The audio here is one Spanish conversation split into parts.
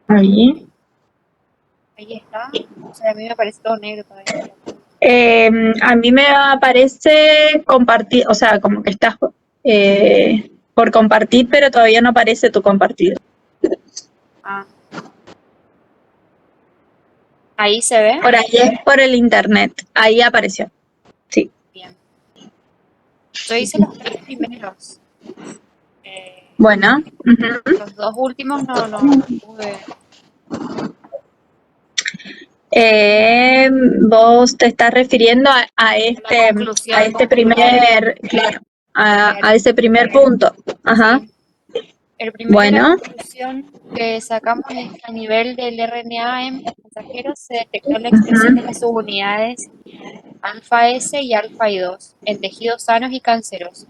Ahí. Ahí está. O sea, a mí me parece todo negro todavía. A mí me aparece compartir, o sea, como que estás por compartir, pero todavía no aparece tu compartido. Ah. Ahí se ve. Por ahí es por el internet, ahí apareció. Sí. Bien. Yo hice los 3 primeros. Bueno. Los 2 últimos no pude. Vos te estás refiriendo a La conclusión. este primer, claro, Claro. a ese primer punto. Ajá. Sí. El primero de la Bueno. conclusión que sacamos es que a nivel del RNA en mensajeros se detectó la expresión de Ujú. las subunidades alfa S y alfa I2 en tejidos sanos y cancerosos.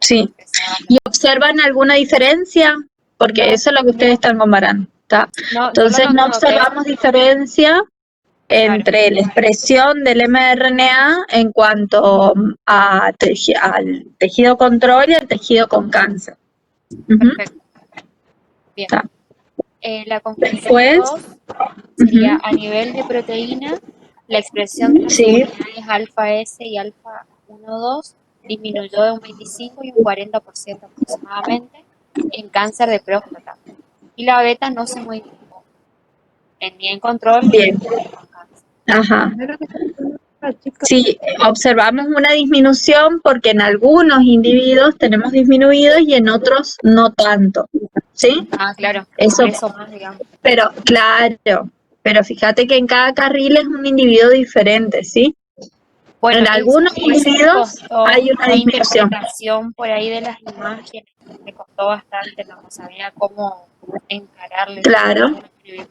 Sí. Empezamos. ¿Y observan alguna diferencia? Porque No, eso es lo que ustedes están comparando. ¿Tá? no, yo Entonces no lo noté. observamos diferencia Claro, entre la expresión del mRNA en cuanto al tejido control y al tejido con cáncer. Ujú. perfecto. Bien. Tá. La conclusión Después, 2 sería ujú, a nivel de proteína, la expresión de las sí, subunidades alfa S y alfa 1,2 disminuyó de un 25 y un 40% aproximadamente en cáncer de próstata. Y la beta no se modificó ni en control ni bien, en cáncer. ajá. Sí, observamos una disminución porque en algunos individuos tenemos disminuidos y en otros no tanto, ¿sí? Ah, claro, Eso, expreso más, digamos. pero claro, pero fíjate que en cada carril es un individuo diferente, ¿sí? Bueno, En algunos eso individuos hay una la disminución. interpretación por ahí de las imágenes, me costó bastante, no sabía cómo encararle, no sabía Claro, cómo escribir.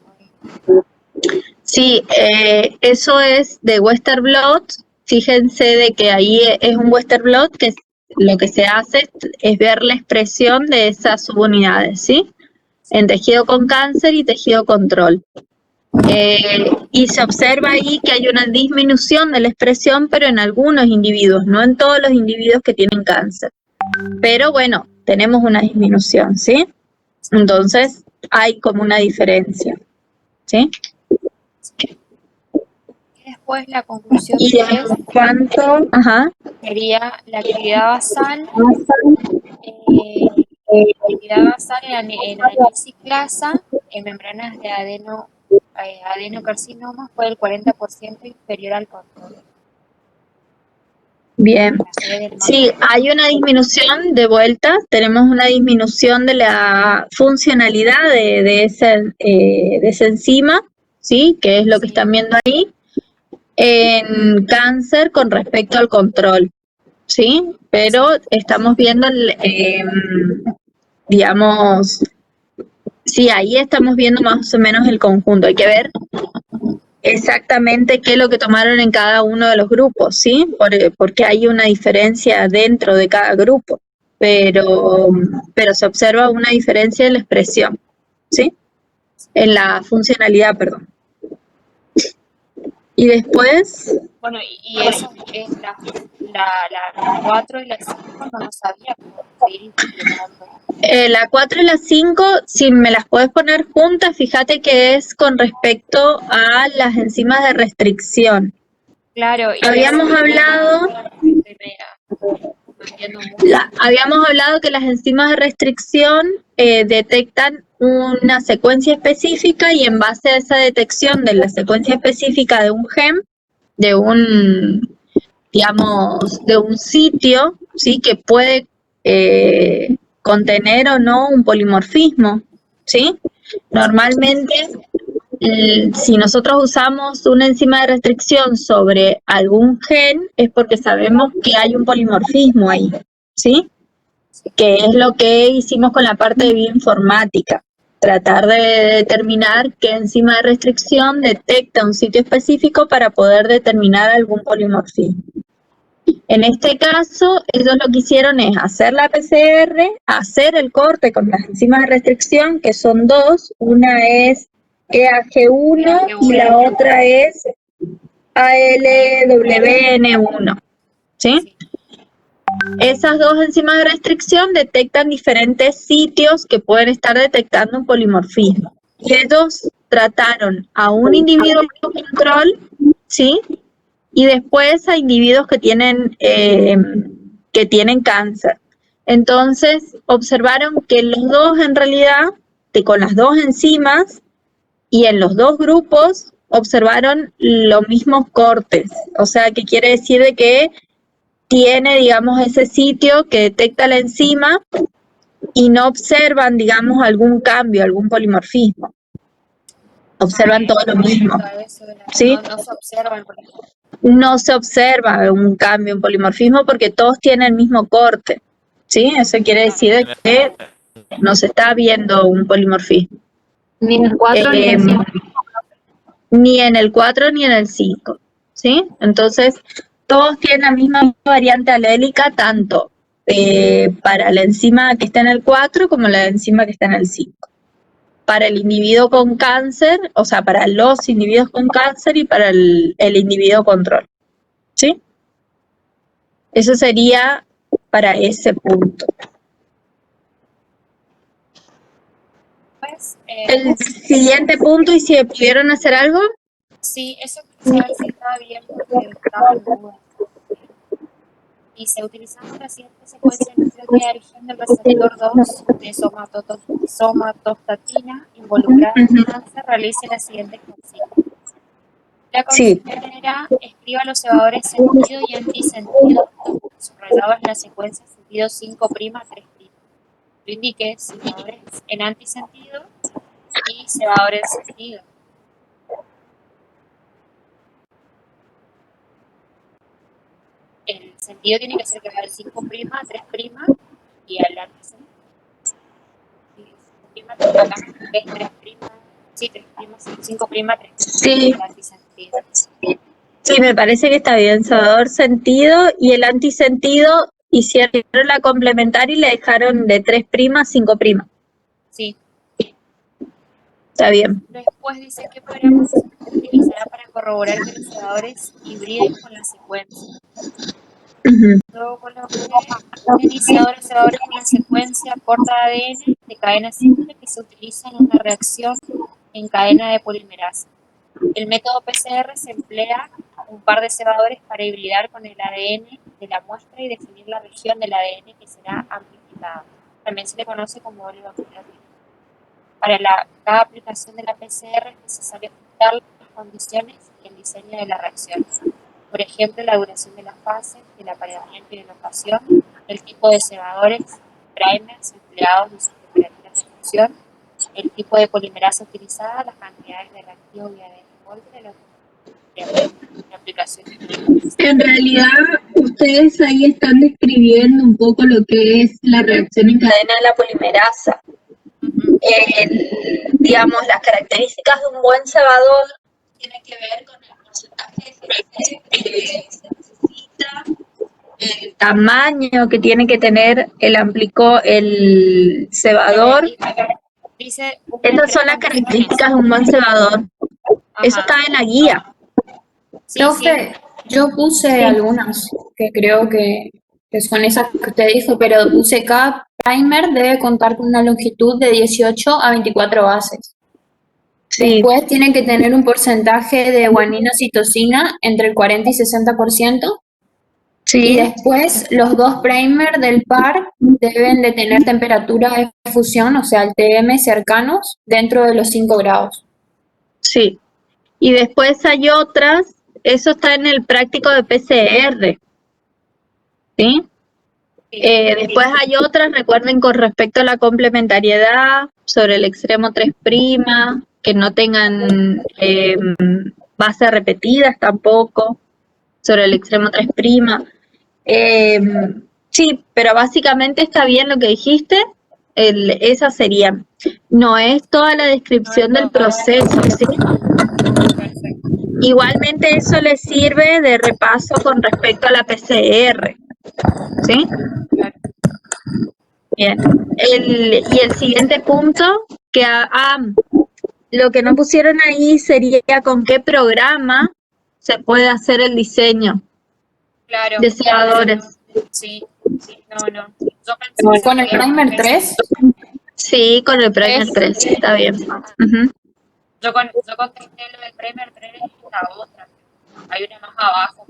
sí, eso es de Western blot. Fíjense de que ahí es un Western blot que lo que se hace es ver la expresión de esas subunidades, ¿sí? En tejido con cáncer y tejido control. Y se observa ahí que hay una disminución de la expresión, pero en algunos individuos, no en todos los individuos que tienen cáncer. Pero bueno, tenemos una disminución, ¿sí? Entonces hay como una diferencia, ¿sí? Y después la conclusión Y 3 en cuanto, ajá, sería la actividad basal, actividad basal en adenosiclasa en membranas de adenocarcinoma fue del 40% inferior al control. bien. La sede del Sí, mapa. hay una disminución de vuelta, tenemos una disminución de la funcionalidad de esa enzima, ¿sí? Que es lo que Sí, están viendo ahí, en cáncer con respecto al control, ¿sí? Pero sí. estamos viendo, digamos, sí, ahí estamos viendo más o menos el conjunto. Hay que ver exactamente qué es lo que tomaron en cada uno de los grupos, ¿sí? Porque hay una diferencia dentro de cada grupo, pero se observa una diferencia en la expresión, ¿sí? En la funcionalidad, perdón. Y después, Bueno, y eso es la 4 y la 5 no lo sabía cómo seguir interpretando. la 4 y la 5, si me las puedes poner juntas, fíjate que es con respecto a las enzimas de restricción. Claro, y eso Habíamos hablado estoy media, no entiendo mucho. Habíamos hablado que las enzimas de restricción detectan una secuencia específica y en base a esa detección de la secuencia específica de un gen, de un, digamos, de un sitio, ¿sí? Que puede contener o no un polimorfismo, ¿sí? Normalmente, si nosotros usamos una enzima de restricción sobre algún gen, es porque sabemos que hay un polimorfismo ahí, ¿sí? Que es lo que hicimos con la parte de bioinformática, tratar de determinar qué enzima de restricción detecta un sitio específico para poder determinar algún polimorfismo. En este caso, ellos lo que hicieron es hacer la PCR, hacer el corte con las enzimas de restricción, que son dos, una es EAG1 y la EAG1, otra es ALWN1, ¿sí? sí, Esas dos enzimas de restricción detectan diferentes sitios que pueden estar detectando un polimorfismo. Y ellos trataron a un individuo control, ¿sí? Y después a individuos que tienen cáncer. Entonces, observaron que los dos en realidad, con las dos enzimas, y en los dos grupos observaron los mismos cortes. O sea, que quiere decir de que tiene, digamos, ese sitio que detecta la enzima y no observan, digamos, algún cambio, algún polimorfismo. Observan todo lo mismo, ¿sí? No se observan, por ejemplo. No se observa un cambio, un polimorfismo, porque todos tienen el mismo corte, ¿sí? Eso quiere decir que no se está viendo un polimorfismo. Ni en el 4 ni en el 5. Ni en el 4 ni en el 5, ¿sí? Entonces, todos tienen la misma variante alélica, tanto para la enzima que está en el 4 como la enzima que está en el 5. Para el individuo con cáncer, o sea, para los individuos con cáncer y para el individuo control, ¿sí? Eso sería para ese punto. Pues, El siguiente punto, y si pudieron hacer algo. Sí, eso quería saber si estaba bien porque estaba en duda. Y se utilizando la siguiente secuencia de nucleotidación del receptor 2 de somatostatina involucrada en el cáncer, realice la siguiente ejercicio. La consigna era: escriba los cebadores sentido y antisentido, subrayados en la secuencia sentido 5', 3'. Yo indiqué cebadores en antisentido y cebadores en sentido. El sentido tiene que ser que va al 5', 3' y al antisentido. 5', acá es 3', sí, 3', 5', 3'. Sí. El antisentido. Sí, me parece que está bien. Salvador sentido y el antisentido hicieron la complementaria y le dejaron de 3', 5'. Sí. Está bien. Después dice que podríamos utilizar para corroborar que los cebadores hibriden con la secuencia. Luego coloqué un iniciador de cebadores con una secuencia corta de ADN de cadena simple que se utiliza en una reacción en cadena de polimerasa. El método PCR se emplea un par de cebadores para hibridar con el ADN de la muestra y definir la región del ADN que será amplificada. También se le conoce como oligonucleótido. Para cada aplicación de la PCR es necesario ajustar las condiciones y el diseño de la reacción. Por ejemplo, la duración de las fases, el apareamiento y enotación, el tipo de cebadores, primers empleados y sus temperaturas de función, el tipo de polimerasa utilizada, las cantidades de reactivo y ADN de la aplicación. En realidad, ustedes ahí están describiendo un poco lo que es la reacción en cadena de la polimerasa. Digamos, las características de un buen cebador tienen que ver con el porcentaje de GC que se necesita, el tamaño que tiene que tener el cebador. Estas son las características de un buen cebador. Eso está en la guía. Sí, profe, yo puse algunas que creo que son esas que usted dijo, pero puse cada primer debe contar con una longitud de 18 a 24 bases. Sí. Después tienen que tener un porcentaje de guanina-citosina entre el 40 y 60%. Sí. Y después los dos primers del par deben de tener temperatura de fusión, o sea, el TM cercanos, dentro de los 5 grados. Sí. Y después hay otras, eso está en el práctico de PCR. ¿Sí? Después hay otras, recuerden, con respecto a la complementariedad, sobre el extremo 3', que no tengan bases repetidas tampoco, sobre el extremo 3'. Sí, pero básicamente está bien lo que dijiste, esa sería. No es toda la descripción del proceso, ¿sí? Igualmente eso les sirve de repaso con respecto a la PCR, ¿sí? Bien. Y el siguiente punto, que lo que no pusieron ahí sería con qué programa se puede hacer el diseño de cebadores. Sí, no. Yo pensé ¿con el primer 3? Sí, con el primer 3, está bien. Ujú. Yo contesté lo del primer 3 y la otra. Hay una más abajo.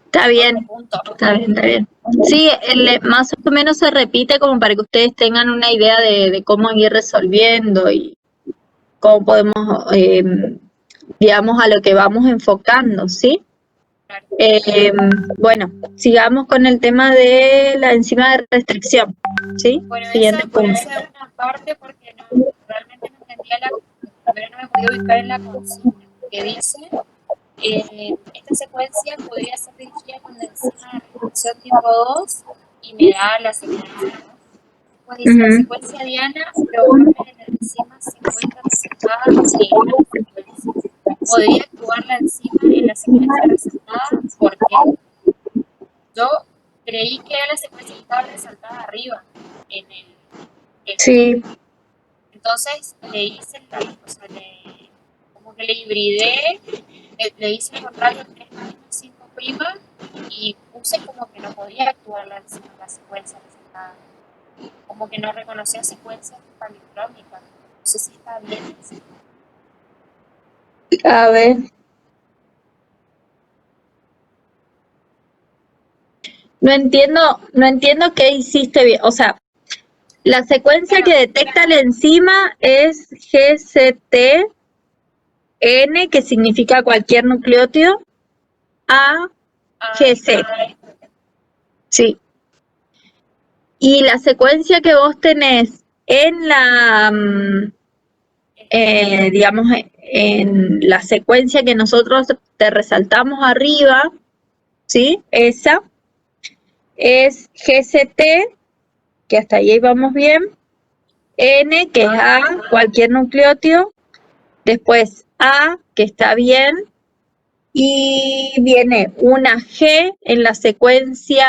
Está bien, Punto. está bien, está bien. Sí, más o menos se repite como para que ustedes tengan una idea de cómo ir resolviendo y cómo podemos, digamos, a lo que vamos enfocando, ¿sí? Claro. Bueno, sigamos con el tema de la enzima de restricción, ¿sí? Bueno, Siguiente punto. esa es una parte porque realmente no entendía primero no me podía ubicar en la consigna, que dice, esta secuencia podría ser dirigida con la enzima de restricción tipo 2 y me da la secuencia, ¿no? Pues dice, la secuencia diana probable de la enzima se encuentra presentada en la secuencia. ¿Podría actuar la enzima en la secuencia resaltada? ¿Por qué? Yo creí que era la secuencia que estaba resaltada arriba, en el Sí, entonces le hice como que le hibridé, le hice lo contrario 3' y 5' y puse como que no podía actuar la secuencia resaltada. Como que no reconocía secuencias palindrómicas. No sé si está bien. a ver. No entiendo qué hiciste bien. O sea, la secuencia que detecta la enzima es GCTN, que significa cualquier nucleótido, A, GC. Sí. Y la secuencia que vos tenés en la, digamos, en la secuencia que nosotros te resaltamos arriba, ¿sí? Esa es GCT, que hasta ahí vamos bien, N, que es A, cualquier nucleótido, después A, que está bien, y viene una G en la secuencia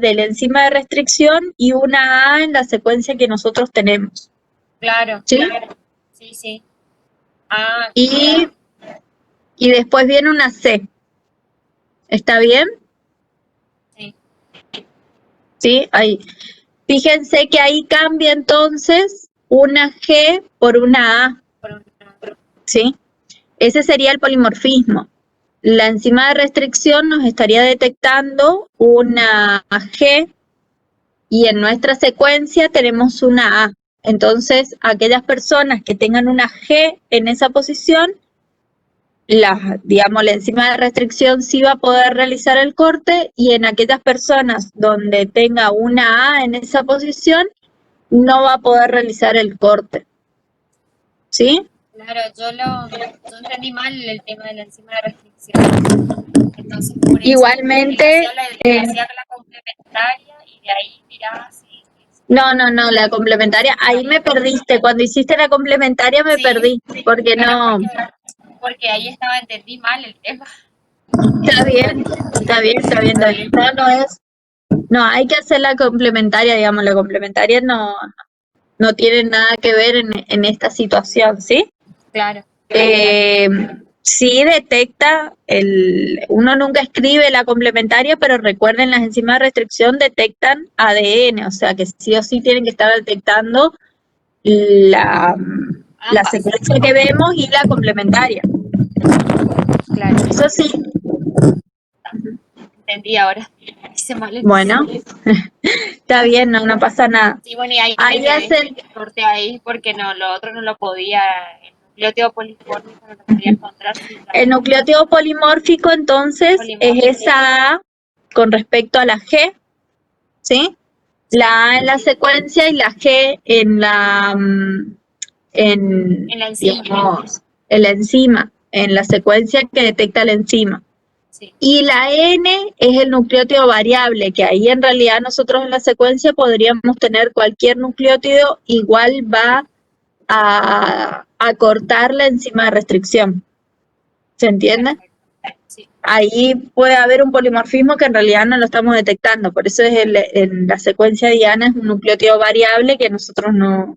de la enzima de restricción y una A en la secuencia que nosotros tenemos. Claro, ¿Sí? claro. Sí, sí. Y después viene una C. ¿Está bien? Sí. ¿Sí? Ahí. Fíjense que ahí cambia entonces una G por una A. ¿Sí? Ese sería el polimorfismo. La enzima de restricción nos estaría detectando una G y en nuestra secuencia tenemos una A. Entonces, aquellas personas que tengan una G en esa posición, digamos, la enzima de restricción sí va a poder realizar el corte, y en aquellas personas donde tenga una A en esa posición, no va a poder realizar el corte. ¿Sí? Claro, yo entendí mal el tema de la enzima de restricción. Entonces, por eso Igualmente, hacía la complementaria y de ahí miraba si... no, la complementaria, ahí me perdiste. Cuando hiciste la complementaria me perdí, porque claro, no. porque ahí entendí mal el tema. Está bien. No, hay que hacer la complementaria, digamos, la complementaria no tiene nada que ver en esta situación, ¿sí? Claro. Sí detecta, uno nunca escribe la complementaria, pero recuerden, las enzimas de restricción detectan ADN, o sea que sí o sí tienen que estar detectando la secuencia que vemos y la complementaria. Claro. Eso sí. Entendí ahora. Hice mal el Bueno, está bien, no pasa nada. Sí, bueno, y ahí hacen corté ahí porque no, lo otro no lo podía, el nucleótido polimórfico no lo podía encontrar. El nucleótido polimórfico entonces es esa A con respecto a la G, ¿sí? La A en la secuencia y la G en la enzima, en la secuencia que detecta la enzima. Sí. Y la N es el nucleótido variable, que ahí en realidad nosotros en la secuencia podríamos tener cualquier nucleótido, igual va a cortar la enzima de restricción. ¿Se entiende? Sí. Ahí puede haber un polimorfismo que en realidad no lo estamos detectando, por eso en la secuencia diana es un nucleótido variable que nosotros no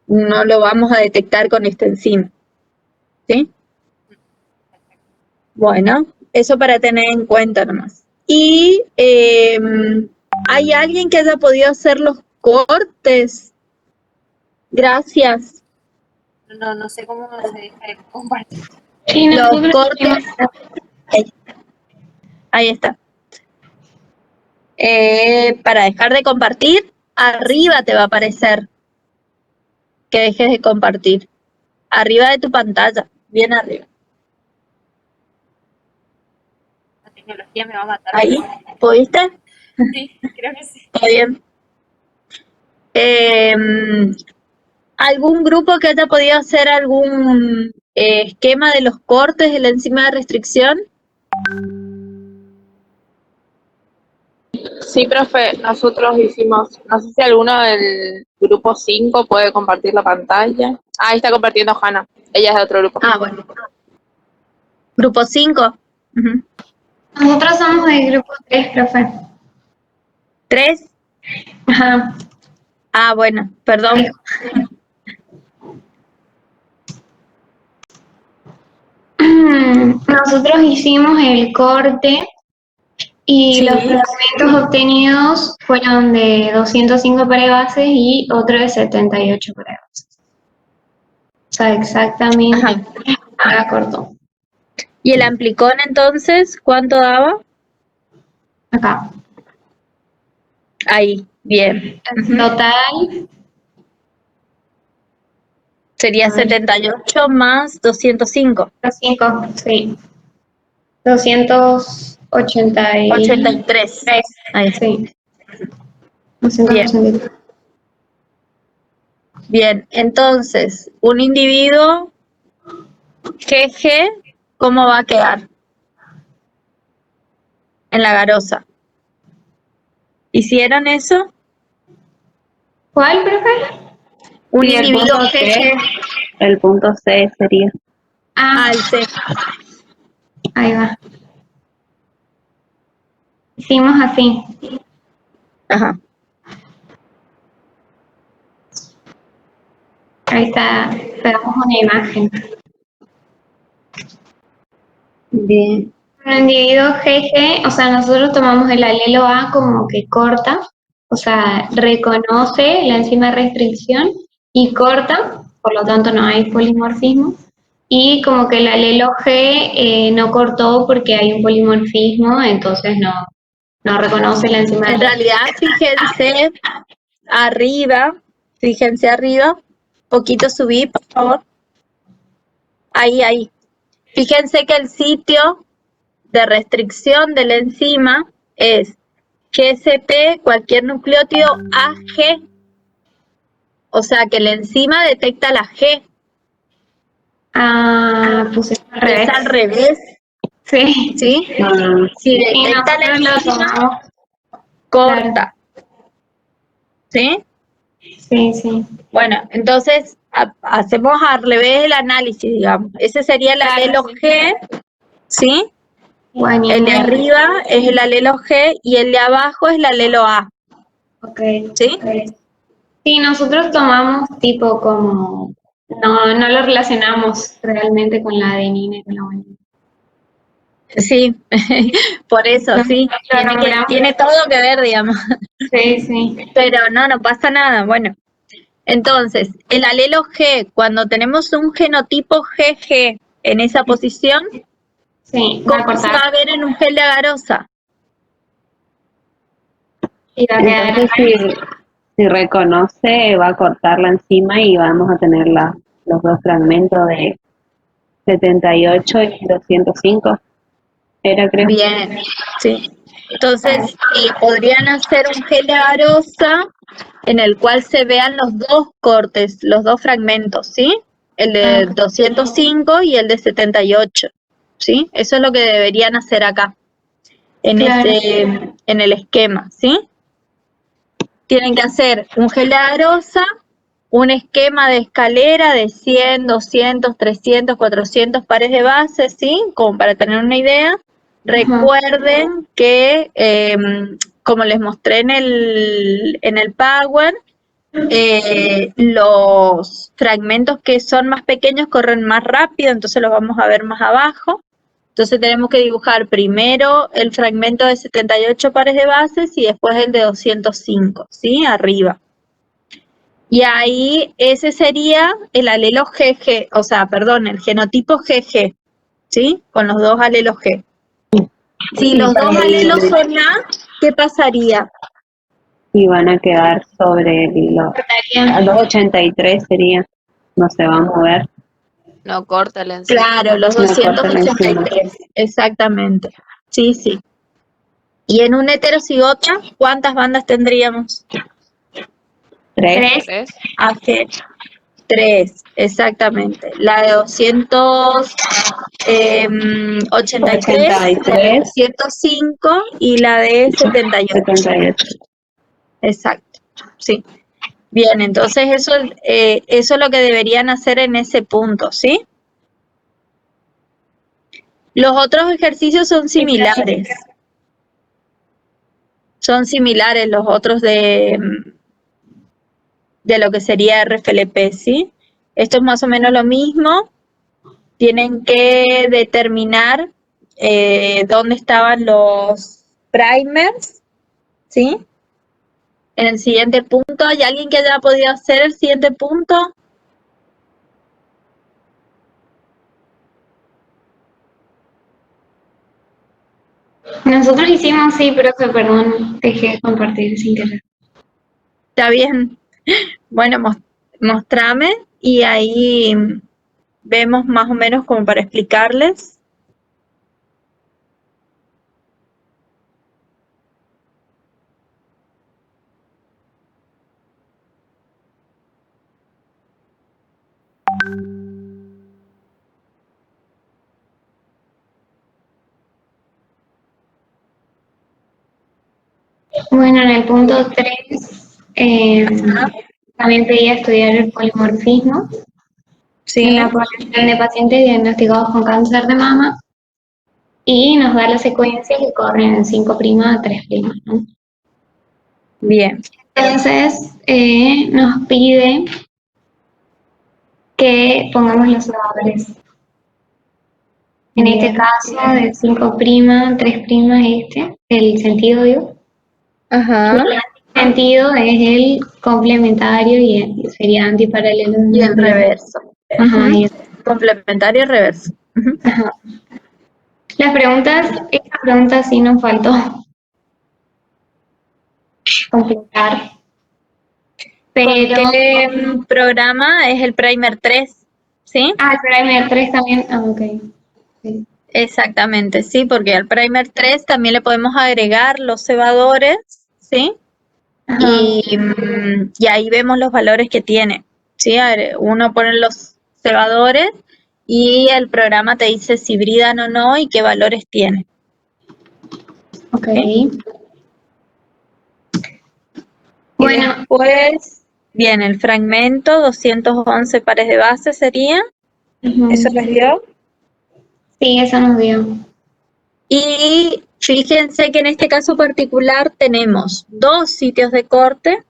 lo vamos a detectar con esta enzima. ¿Sí? Bueno, eso para tener en cuenta nomás. Y ¿hay alguien que haya podido hacer los cortes Gracias. No sé cómo se deja de compartir. Sí, Los nosotros cortes. Ahí está. Para dejar de compartir, arriba te va a aparecer que dejes de compartir. Arriba de tu pantalla, bien arriba. La tecnología me va a matar. Ahí, ¿pudiste? Sí, creo que sí. Está bien. ¿Algún grupo que haya podido hacer algún esquema de los cortes de la enzima de restricción? Sí, profe, nosotros hicimos, no sé si alguno del grupo 5 puede compartir la pantalla. Ahí está compartiendo Hanna, ella es de otro grupo. Ah, bueno. Grupo 5. Nosotros somos del grupo 3, profe. 3. Ajá. Ah, bueno, perdón. Nosotros hicimos el corte y Sí. los fragmentos obtenidos fueron de 205 pares bases y otro de 78 pares bases. O sea, exactamente la cortó. ¿Y el amplicón entonces cuánto daba? Acá. Ahí, bien. En total, Sería 78 más 205. 5, sí. 283. 83. Ahí está. Sí. 283. Bien, entonces, un individuo GG, ¿cómo va a quedar? En la garosa. ¿Hicieron eso? ¿Cuál, profe? Un Sí, el individuo punto C. GG. El punto C sería. Ah, Al C. ahí va. Hicimos así. Ajá. Ahí está, pegamos una imagen. Bien. Un individuo GG, o sea, nosotros tomamos el alelo A como que corta, o sea, reconoce la enzima de restricción y corta, por lo tanto no hay polimorfismo. Y como que el alelo G no cortó porque hay un polimorfismo, entonces no reconoce la enzima de En restricción. realidad, fíjense arriba, poquito subí, por favor. Ahí. Fíjense que el sitio de restricción de la enzima es GSP, cualquier nucleótido AG, o sea que la enzima detecta la G, Ah, puse al revés. es al revés, Sí. ¿sí? Ah, Si Y detecta la nosotros lo enzima, tomamos. corta, ¿sí? Sí. Bueno, entonces hacemos al revés el análisis, digamos. Ese sería el Claro, alelo sí. G, ¿sí? Bueno, El de arriba es el alelo G y el de abajo es el alelo A, ok. ¿sí? Sí, nosotros tomamos tipo como, no lo relacionamos realmente con la adenina y con la guanina. Sí, por eso, sí, tiene todo que ver, digamos. Sí. Pero no pasa nada. Bueno, entonces, el alelo G, cuando tenemos un genotipo GG en esa posición, Sí, va a ¿cómo se cortar. va a ver en un gel de agarosa? Y va a quedar entonces, si reconoce, va a cortar la enzima y vamos a tener los dos fragmentos de 78 y 205. Era, creo. Bien, sí. Entonces, podrían hacer un gel de agarosa en el cual se vean los dos cortes, los dos fragmentos, ¿sí? El de 205 y el de 78, ¿sí? Eso es lo que deberían hacer acá, Claro. en el esquema, ¿sí? Tienen que hacer un gel de agarosa, un esquema de escalera de 100, 200, 300, 400 pares de bases, ¿sí? Como para tener una idea. Recuerden que, como les mostré en el Power, los fragmentos que son más pequeños corren más rápido, entonces los vamos a ver más abajo. Entonces tenemos que dibujar primero el fragmento de 78 pares de bases y después el de 205, ¿sí? Arriba. Y ahí ese sería el alelo GG, o sea, perdón, el genotipo GG, ¿sí? Con los dos alelos G. Si los dos alelos son A, ¿qué pasaría? Y van a quedar sobre a los 83 sería, no se va a mover. No corta la enzima. Claro, los No corta la 283, exactamente. Sí, sí. Y en un heterocigota, ¿cuántas bandas tendríamos? 3. 3. AG, 3, exactamente. La de 283, la de 83. 205 y la de 78. 78. Exacto, sí. Bien, entonces eso es lo que deberían hacer en ese punto, ¿sí? Los otros ejercicios son similares. Son similares los otros de lo que sería RFLP, ¿sí? Esto es más o menos lo mismo. Tienen que determinar dónde estaban los primers, ¿sí? En el siguiente punto, ¿hay alguien que haya podido hacer el siguiente punto? Nosotros hicimos, sí, profe, perdón, dejé de compartir sin querer. Está bien. Bueno, mostrame y ahí vemos más o menos como para explicarles. Bueno, en el punto 3 también pedía estudiar el polimorfismo en Sí, la población de pacientes diagnosticados con cáncer de mama y nos da la secuencia que corren en 5' a 3', ¿no? bien. Entonces, nos pide que pongamos los cebadores. En este caso, de 5', 3' el sentido, digo. Ajá. Y el sentido es el complementario y sería antiparalelo. Y el reverso. Ajá, Ujú. y el- Complementario y reverso. Ujú. ajá. Las preguntas, esta pregunta sí nos faltó completar. ¿Con Pero, qué programa es el Primer 3? ¿Sí? el primer 3 también, ok. Sí. Exactamente, sí, porque al Primer 3 también le podemos agregar los cebadores, ¿sí? Ajá. Y ahí vemos los valores que tiene, ¿sí? Uno pone los cebadores y el programa te dice si bridan o no y qué valores tiene. Ok. Y Bueno, después viene el fragmento, 211 pares de base sería, ujú. ¿eso les dio? Sí, eso nos dio. Y fíjense que en este caso particular tenemos dos sitios de corte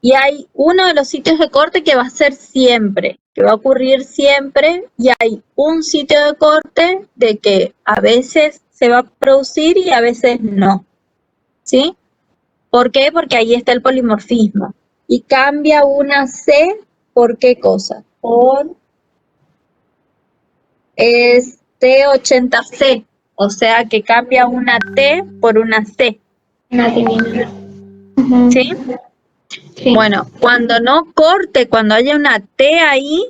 y hay uno de los sitios de corte que va a ser siempre, que va a ocurrir siempre, y hay un sitio de corte de que a veces se va a producir y a veces no, ¿sí? ¿Por qué? Porque ahí está el polimorfismo. Y cambia una C, ¿por qué cosa? Por T80C, o sea que cambia una T por una C, Nacimiento. Ujú. ¿sí? Sí. Bueno, cuando no corte, cuando haya una T ahí,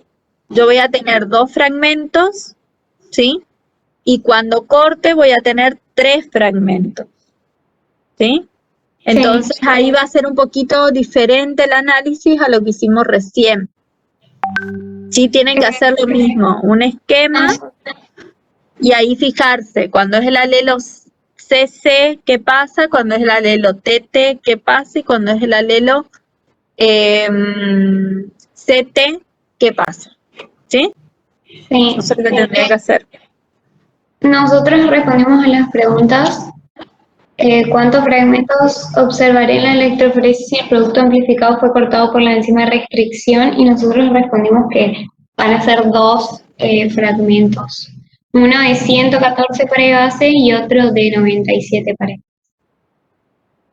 yo voy a tener dos fragmentos, ¿sí? Y cuando corte voy a tener tres fragmentos, ¿sí? Entonces ahí va a ser un poquito diferente el análisis a lo que hicimos recién. Sí, tienen que hacer lo mismo, un esquema y ahí fijarse cuando es el alelo CC, qué pasa, cuando es el alelo TT, qué pasa y cuando es el alelo CT, ¿qué pasa? ¿Sí? Sí. Eso es lo que tendría que hacer. Nosotros respondimos a las preguntas. ¿Cuántos fragmentos observaré en la electroforesis si el producto amplificado fue cortado por la enzima de restricción? Y nosotros respondimos que van a ser dos fragmentos. Uno de 114 pares base y otro de 97 pares.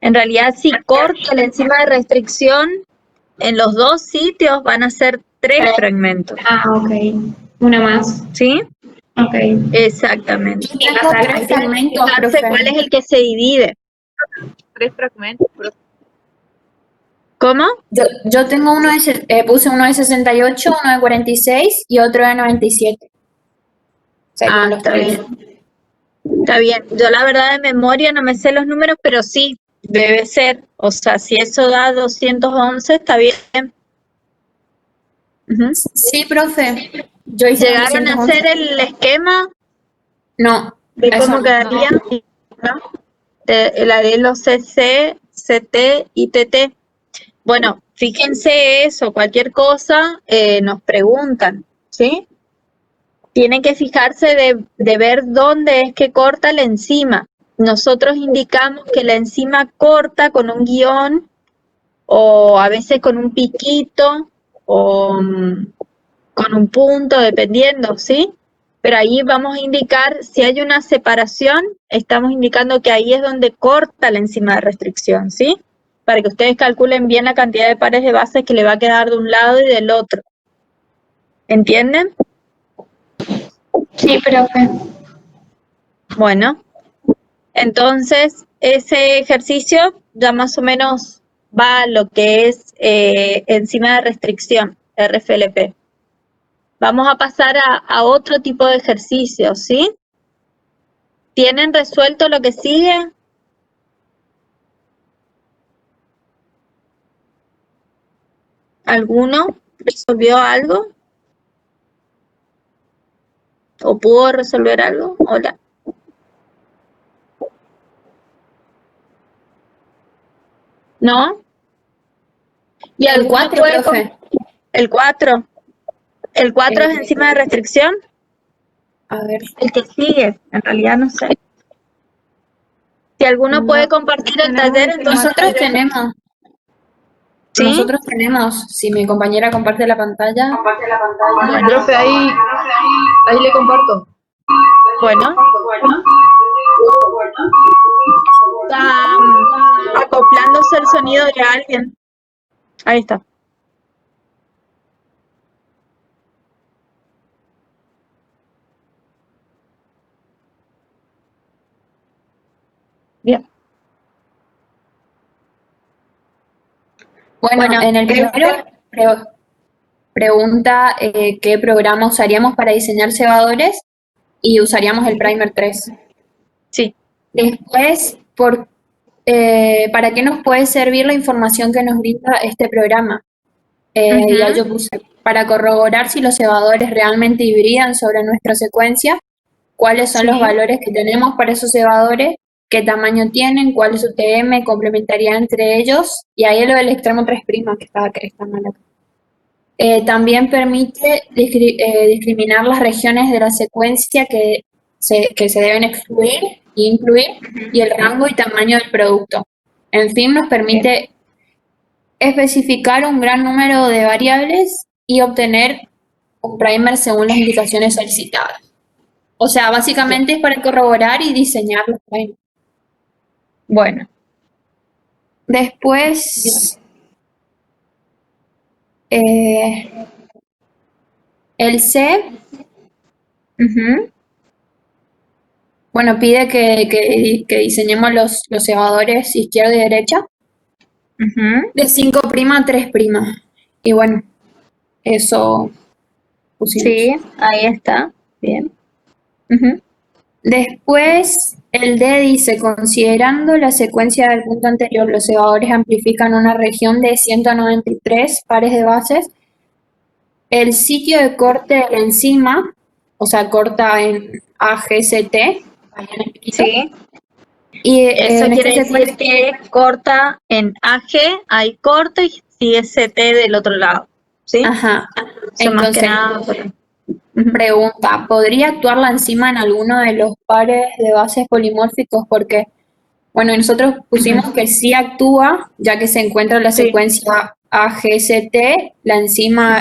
En realidad, si corta la enzima de restricción, En los dos sitios van a ser 3 fragmentos, Ah, ok. Una más. ¿sí? Ok. Exactamente. Yo tengo 3 fragmentos, Fijarse cuál profe. es el que se divide. 3 fragmentos, profe. ¿Cómo? Yo tengo puse uno de 68, uno de 46 y otro de 97. Serían los Está 3. bien. Está bien. Yo la verdad de memoria no me sé los números, pero sí, debe ser. O sea, si eso da 211, está bien. Ujú. Sí, profe. Yo hice ¿Llegaron a 211. hacer el esquema No, de eso cómo no. quedaría? ¿No? La de los CC, CT y TT. Bueno, fíjense eso, cualquier cosa nos preguntan, ¿sí? Tienen que fijarse de ver dónde es que corta la enzima. Nosotros indicamos que la enzima corta con un guión o a veces con un piquito o con un punto, dependiendo, ¿sí? Pero ahí vamos a indicar, si hay una separación, estamos indicando que ahí es donde corta la enzima de restricción, ¿sí? Para que ustedes calculen bien la cantidad de pares de bases que le va a quedar de un lado y del otro. ¿Entienden? Sí, profe. Bueno, entonces ese ejercicio ya más o menos va a lo que es enzima de restricción, RFLP. Vamos a pasar a otro tipo de ejercicio, ¿sí? ¿Tienen resuelto lo que sigue? ¿Alguno resolvió algo? ¿O pudo resolver algo? Hola. ¿No? ¿Y El alguno 4, puede profe. el 4? ¿El 4 es enzima de restricción? A ver. El que sigue, en realidad no sé. Si alguno puede compartir el taller, entonces... Nosotros tenemos, si mi compañera comparte la pantalla. Bueno, Profe, ahí le comparto. bueno. Está acoplándose el sonido de alguien. Ahí está. Bien. Bueno, en el primero pregunta qué programa usaríamos para diseñar cebadores y usaríamos el Primer 3. Sí. Después, ¿para qué nos puede servir la información que nos brinda este programa? Ya yo puse, para corroborar si los cebadores realmente hibridan sobre nuestra secuencia, cuáles son los valores que tenemos para esos cebadores, qué tamaño tienen, cuál es su TM, complementaría entre ellos, y ahí lo del extremo 3' que está mal acá. También permite discriminar las regiones de la secuencia que se deben excluir e incluir, y el rango y tamaño del producto. En fin, nos permite especificar un gran número de variables y obtener un primer según las indicaciones solicitadas. O sea, básicamente es para corroborar y diseñar los primers. Bueno. Después, el C, bueno, pide que diseñemos los cebadores izquierda y derecha, de 5' a 3'. Y bueno, eso pusimos. Sí, ahí está. Bien. Después, el D dice, considerando la secuencia del punto anterior, los cebadores amplifican una región de 193 pares de bases. El sitio de corte de la enzima, o sea, corta en AGCT. Sí. Y Eso quiere decir que corta en AG, hay corte y sigue CT del otro lado. ¿Sí? Ajá. Eso más que Entonces, nada. pregunta, ¿podría actuar la enzima en alguno de los pares de bases polimórficos? Porque, bueno, nosotros pusimos que sí actúa, ya que se encuentra en la secuencia AGCT, la enzima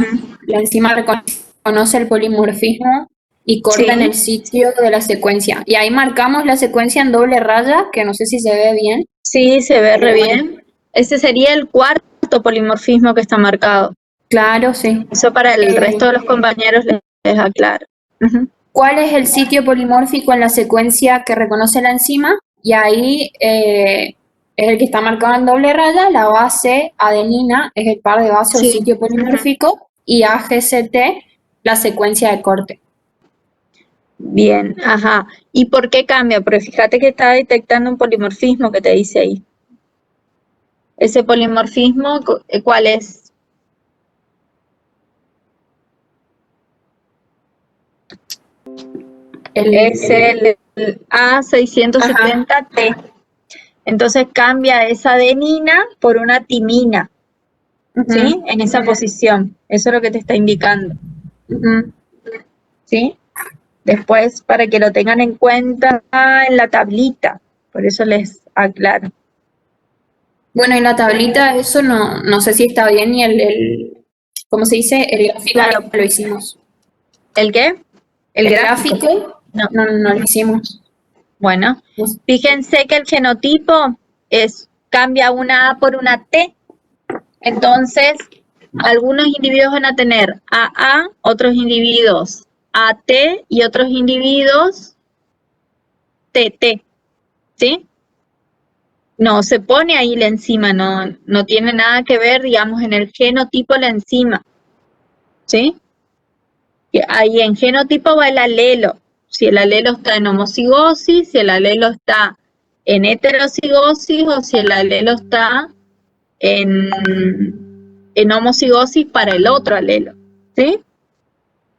reconoce el polimorfismo y corta en el sitio de la secuencia. Y ahí marcamos la secuencia en doble raya, que no sé si se ve bien. Sí, se ve re bien. Ese sería el cuarto cuarto polimorfismo que está marcado. Claro, sí. Eso para el resto de los compañeros les aclaro. Ujú. ¿Cuál es el sitio polimórfico en la secuencia que reconoce la enzima? Y ahí es el que está marcado en doble raya, la base adenina es el par de base o Sí. sitio polimórfico, y AGCT la secuencia de corte. Bien, ajá. ¿Y por qué cambia? Porque fíjate que está detectando un polimorfismo que te dice ahí. Ese polimorfismo, ¿cuál es? Es el A670T. Entonces cambia esa adenina por una timina, ¿sí? En esa posición. Eso es lo que te está indicando, ¿sí? Después, para que lo tengan en cuenta en la tablita. Por eso les aclaro. Bueno, en la tablita eso no sé si está bien y ¿cómo se dice? El gráfico Claro. lo hicimos. ¿El qué? El gráfico. No. No lo hicimos. Bueno, fíjense que el genotipo cambia una A por una T. Entonces, algunos individuos van a tener AA, otros individuos AT y otros individuos TT, ¿sí? No se pone ahí la enzima, no tiene nada que ver, digamos, en el genotipo la enzima, ¿sí? Y ahí en genotipo va el alelo, si el alelo está en homocigosis, si el alelo está en heterocigosis o si el alelo está en homocigosis para el otro alelo, ¿sí?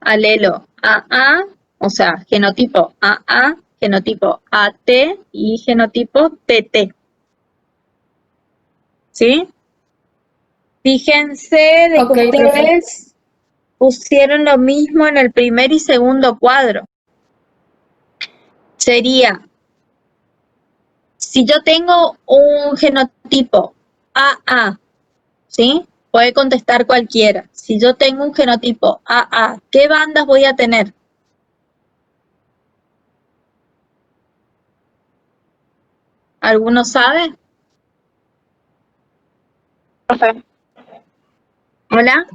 Alelo AA, o sea, genotipo AA, genotipo AT y genotipo TT, ¿sí? Fíjense de que ustedes pusieron lo mismo en el primer y segundo cuadro. Sería, si yo tengo un genotipo AA, ¿sí? Puede contestar cualquiera. Si yo tengo un genotipo AA, ¿qué bandas voy a tener? ¿Alguno sabe? Profe, ¿Hola?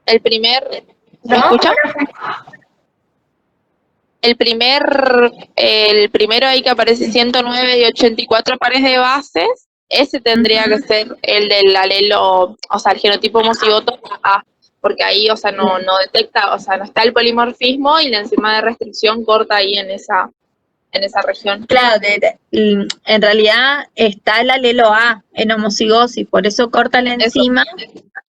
el ¿me escucha? El primero ahí que aparece 109 y 84 pares de bases, ese tendría que ser el del alelo, o sea, el genotipo homocigoto A, porque ahí, o sea, no detecta, o sea, no está el polimorfismo y la enzima de restricción corta ahí en esa región. Claro, en realidad está el alelo A en homocigosis, por eso corta la enzima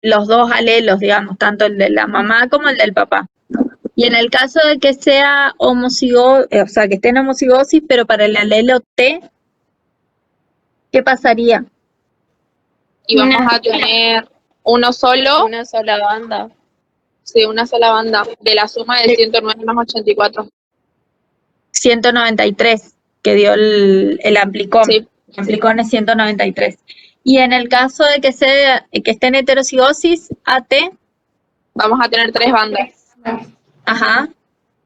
los dos alelos, digamos, tanto el de la mamá como el del papá. Y en el caso de que sea homocigosis, o sea, que esté en homocigosis, pero para el alelo T, ¿qué pasaría? Y vamos a tener uno solo, Una sola banda. sí, una sola banda, de la suma de 109 más 84. 193, que dio el amplicón. Sí. El amplicón es 193. Y en el caso de que esté en heterocigosis, AT, Vamos a tener 3 bandas. ajá.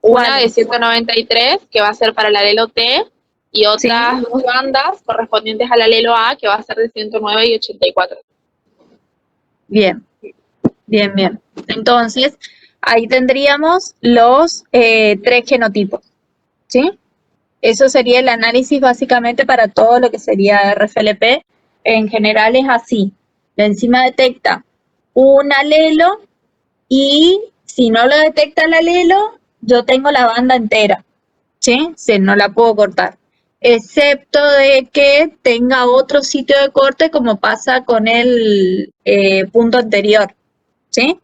Una de 193, que va a ser para el alelo T, y otras 2 bandas correspondientes al alelo A, que va a ser de 109 y 84. Bien, bien, bien. Entonces, ahí tendríamos los 3 genotipos, ¿sí? Eso sería el análisis básicamente para todo lo que sería RFLP. En general es así. La enzima detecta un alelo y si no lo detecta el alelo, yo tengo la banda entera, ¿sí? No la puedo cortar. Excepto de que tenga otro sitio de corte como pasa con el punto anterior, ¿sí?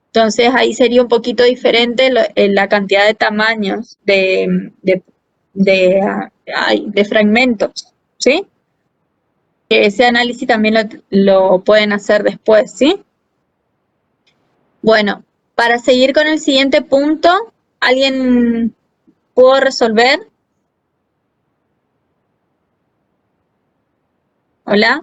Entonces ahí sería un poquito diferente la cantidad de tamaños de fragmentos, ¿sí? Que ese análisis también lo pueden hacer después, ¿sí? Bueno, para seguir con el siguiente punto, ¿alguien pudo resolver? ¿Hola?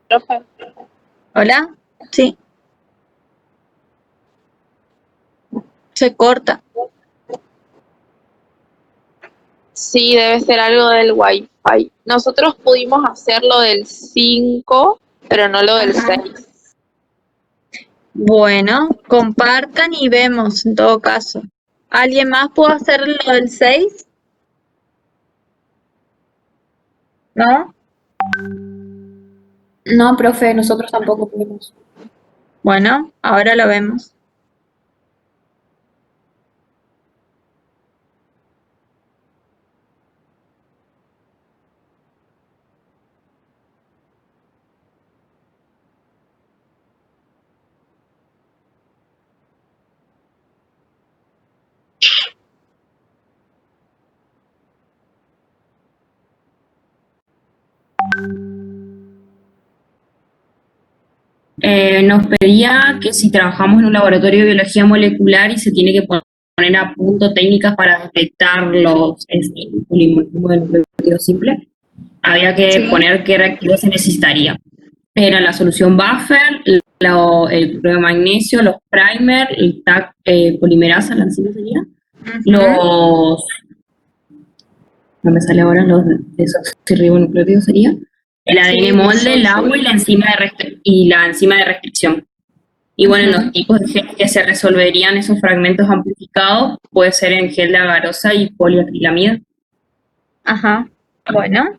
Profe, ¿Hola? Sí. Se corta. Sí, debe ser algo del Wi-Fi. Nosotros pudimos hacer lo del 5, pero no lo del Ajá. 6. Bueno, compartan y vemos en todo caso. ¿Alguien más puede hacer lo del 6? ¿No? No, profe, nosotros tampoco pudimos. Bueno, ahora lo vemos. Nos pedía que si trabajamos en un laboratorio de biología molecular y se tiene que poner a punto técnicas para detectar los polimorfismos del nucleótido simple, había que Sí. poner qué reactivo se necesitaría. Era la solución buffer, el cloruro de magnesio, los primer, el TAC polimerasa, la enzima sería, los, no me sale ahora, los desoxirribonucleótidos sería, el ADN molde, el agua y la enzima de restricción. Y bueno, en los tipos de genes que se resolverían esos fragmentos amplificados, puede ser en gel de agarosa y poliacrilamida. Ajá, bueno.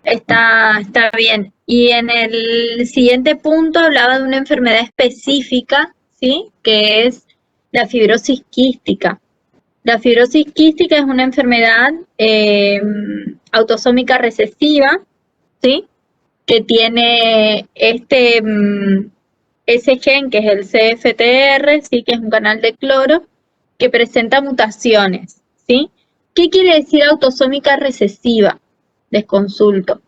Está bien. Y en el siguiente punto hablaba de una enfermedad específica, ¿sí? Que es la fibrosis quística. La fibrosis quística es una enfermedad autosómica recesiva, ¿sí? Que tiene ese gen que es el CFTR, ¿sí? Que es un canal de cloro, que presenta mutaciones, ¿sí? ¿Qué quiere decir autosómica recesiva? Les consulto.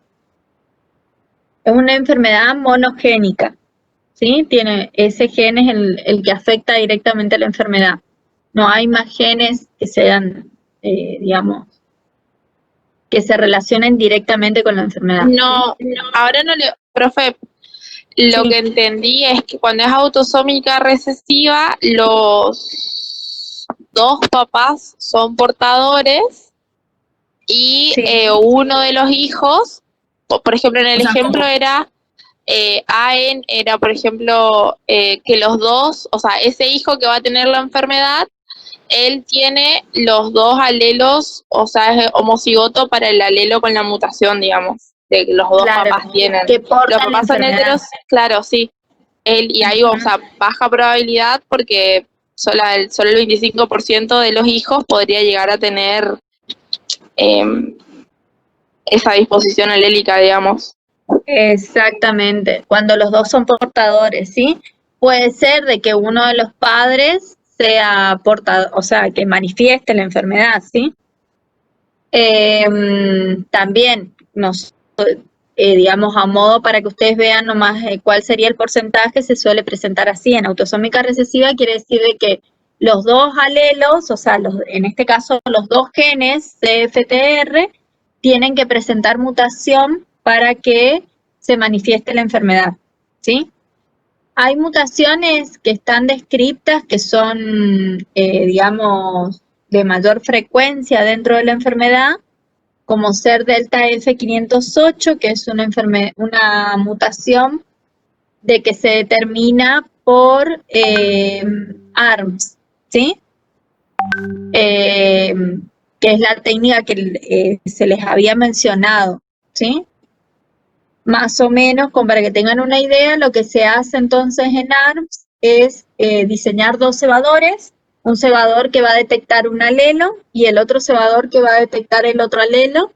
Es una enfermedad monogénica, ¿sí? Ese gen es el que afecta directamente a la enfermedad. No hay más genes que sean, digamos, que se relacionen directamente con la enfermedad. No, ahora no le, profe, lo que entendí es que cuando es autosómica recesiva, los dos papás son portadores y uno de los hijos, por ejemplo, en el ejemplo era era, por ejemplo, que los dos, o sea, ese hijo que va a tener la enfermedad, él tiene los dos alelos, o sea, es homocigoto para el alelo con la mutación, digamos, de que los dos papás tienen. Los papás son heteros, claro, sí. Y ahí, o sea, baja probabilidad porque solo el 25% de los hijos podría llegar a tener esa disposición alélica, digamos. Exactamente, cuando los dos son portadores, ¿sí? Puede ser de que uno de los padres sea portador, o sea, que manifieste la enfermedad, ¿sí? También, digamos, a modo para que ustedes vean nomás cuál sería el porcentaje, se suele presentar así. En autosómica recesiva quiere decir de que los dos alelos, o sea, en este caso los dos genes CFTR, tienen que presentar mutación para que se manifieste la enfermedad, ¿sí? Hay mutaciones que están descritas que son, digamos, de mayor frecuencia dentro de la enfermedad, como ser delta F508, que es una mutación de que se determina por ARMS, ¿sí? Que es la técnica que se les había mencionado, ¿sí? Más o menos, para que tengan una idea, lo que se hace entonces en ARMS es diseñar dos cebadores, un cebador que va a detectar un alelo y el otro cebador que va a detectar el otro alelo,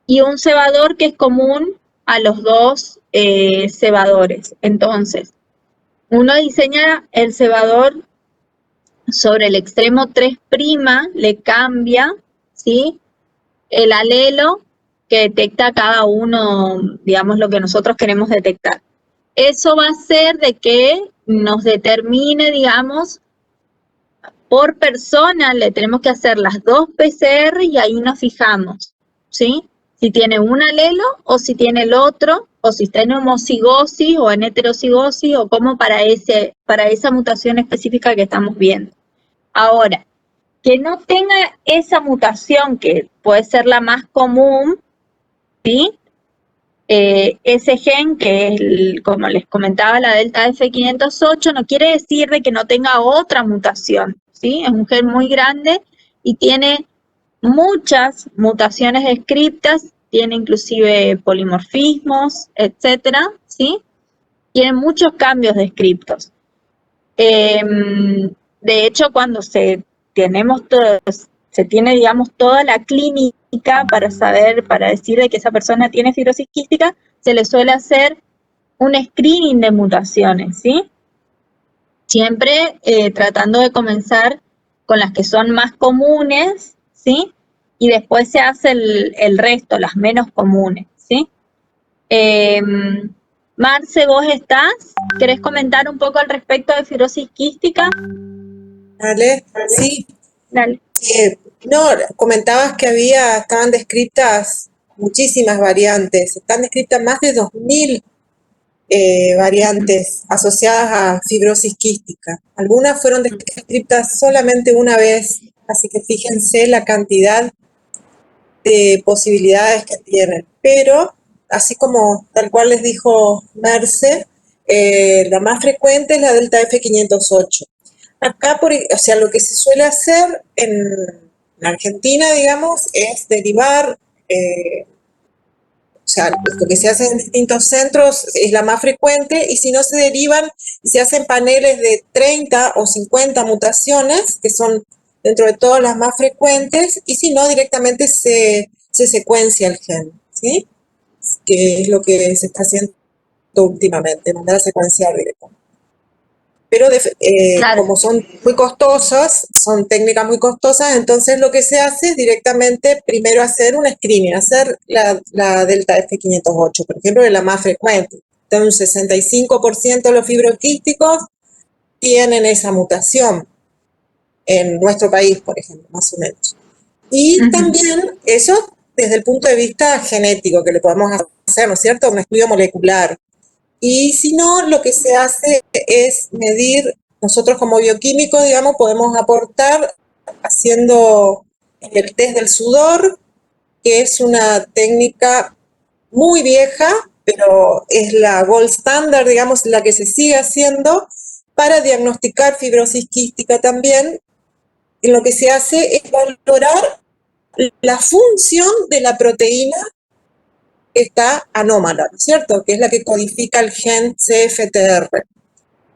y un cebador que es común a los dos cebadores. Entonces, uno diseña el cebador sobre el extremo 3', le cambia, ¿sí?, el alelo que detecta cada uno, digamos, lo que nosotros queremos detectar. Eso va a hacer de que nos determine, digamos, por persona, le tenemos que hacer las dos PCR y ahí nos fijamos, ¿sí? Si tiene un alelo o si tiene el otro, o si está en homocigosis o en heterocigosis, o como para esa mutación específica que estamos viendo. Ahora, que no tenga esa mutación, que puede ser la más común, ¿sí? Ese gen, que es, como les comentaba, la delta F508, no quiere decir de que no tenga otra mutación, ¿sí? Es un gen muy grande y tiene muchas mutaciones descritas, tiene inclusive polimorfismos, etcétera, ¿sí? Tiene muchos cambios descritos. De hecho, cuando se tiene, digamos, toda la clínica para saber, para decir de que esa persona tiene fibrosis quística, se le suele hacer un screening de mutaciones, ¿sí? Siempre tratando de comenzar con las que son más comunes, ¿sí? Y después se hace el resto, las menos comunes, ¿sí? Marce, ¿vos estás? ¿Querés comentar un poco al respecto de fibrosis quística? Dale, sí. Dale. No, comentabas que estaban descritas muchísimas variantes, están descritas más de 2000 variantes asociadas a fibrosis quística. Algunas fueron descritas solamente una vez, así que fíjense la cantidad de posibilidades que tienen. Pero, así como tal cual les dijo Merce, la más frecuente es la delta F508. Acá, o sea, lo que se suele hacer en Argentina, digamos, es derivar, o sea, lo que se hace en distintos centros es la más frecuente, y si no se derivan, se hacen paneles de 30 o 50 mutaciones, que son dentro de todas las más frecuentes, y si no, directamente se secuencia el gen, ¿sí? Que es lo que se está haciendo últimamente, mandar a secuenciar directamente. Pero Claro. como son muy costosas, son técnicas muy costosas, entonces lo que se hace es directamente primero hacer un screening, hacer la delta F508, por ejemplo, es la más frecuente. Entonces, un 65% de los fibroquísticos tienen esa mutación en nuestro país, por ejemplo, más o menos. Y también eso desde el punto de vista genético, que le podemos hacer, ¿no es cierto?, un estudio molecular. Y si no, lo que se hace es medir, nosotros como bioquímicos, digamos, podemos aportar haciendo el test del sudor, que es una técnica muy vieja, pero es la gold standard, digamos, la que se sigue haciendo para diagnosticar fibrosis quística también. Y lo que se hace es valorar la función de la proteína que está anómala, ¿no es cierto?, que es la que codifica el gen CFTR.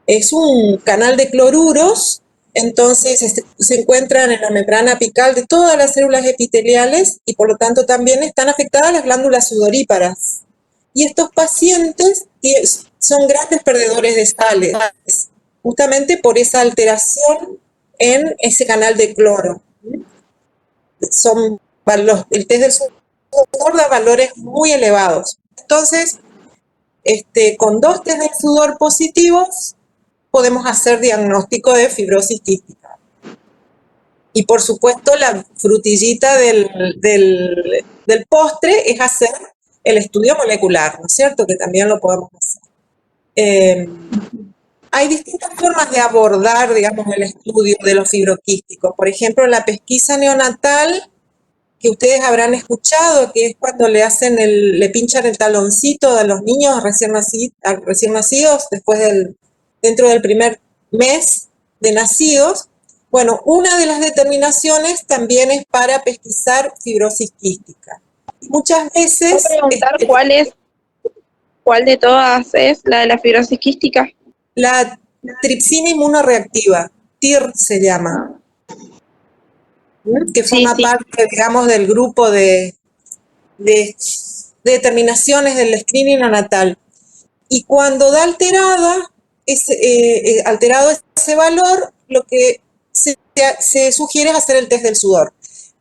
Es un canal de cloruros, entonces se encuentran en la membrana apical de todas las células epiteliales y por lo tanto también están afectadas las glándulas sudoríparas. Y estos pacientes son grandes perdedores de sales, justamente por esa alteración en ese canal de cloro. El test del sudor da valores muy elevados. Entonces, con 2 test del sudor positivos, podemos hacer diagnóstico de fibrosis quística. Y por supuesto, la frutillita del postre es hacer el estudio molecular, ¿no es cierto?, que también lo podemos hacer. Hay distintas formas de abordar, digamos, el estudio de los fibroquísticos. Por ejemplo, la pesquisa neonatal, que ustedes habrán escuchado, que es cuando le pinchan el taloncito a los niños recién nacidos, dentro del primer mes de nacidos. Bueno, una de las determinaciones también es para pesquisar fibrosis quística. Muchas veces... ¿Puedo preguntar cuál de todas es la de la fibrosis quística? La tripsina inmunoreactiva, TIR se llama, que forma parte, digamos, del grupo de determinaciones del screening neonatal. Y cuando da alterado ese valor, lo que se sugiere es hacer el test del sudor.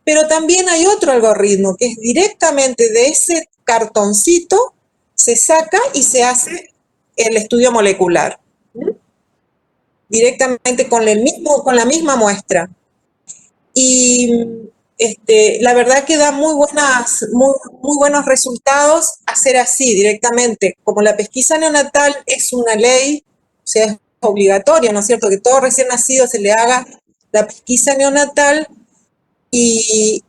Pero también hay otro algoritmo, que es directamente de ese cartoncito, se saca y se hace el estudio molecular. Directamente con la misma muestra. Y la verdad que da muy buenos resultados hacer así, directamente. Como la pesquisa neonatal es una ley, o sea, es obligatoria, ¿no es cierto?, que todo recién nacido se le haga la pesquisa neonatal. y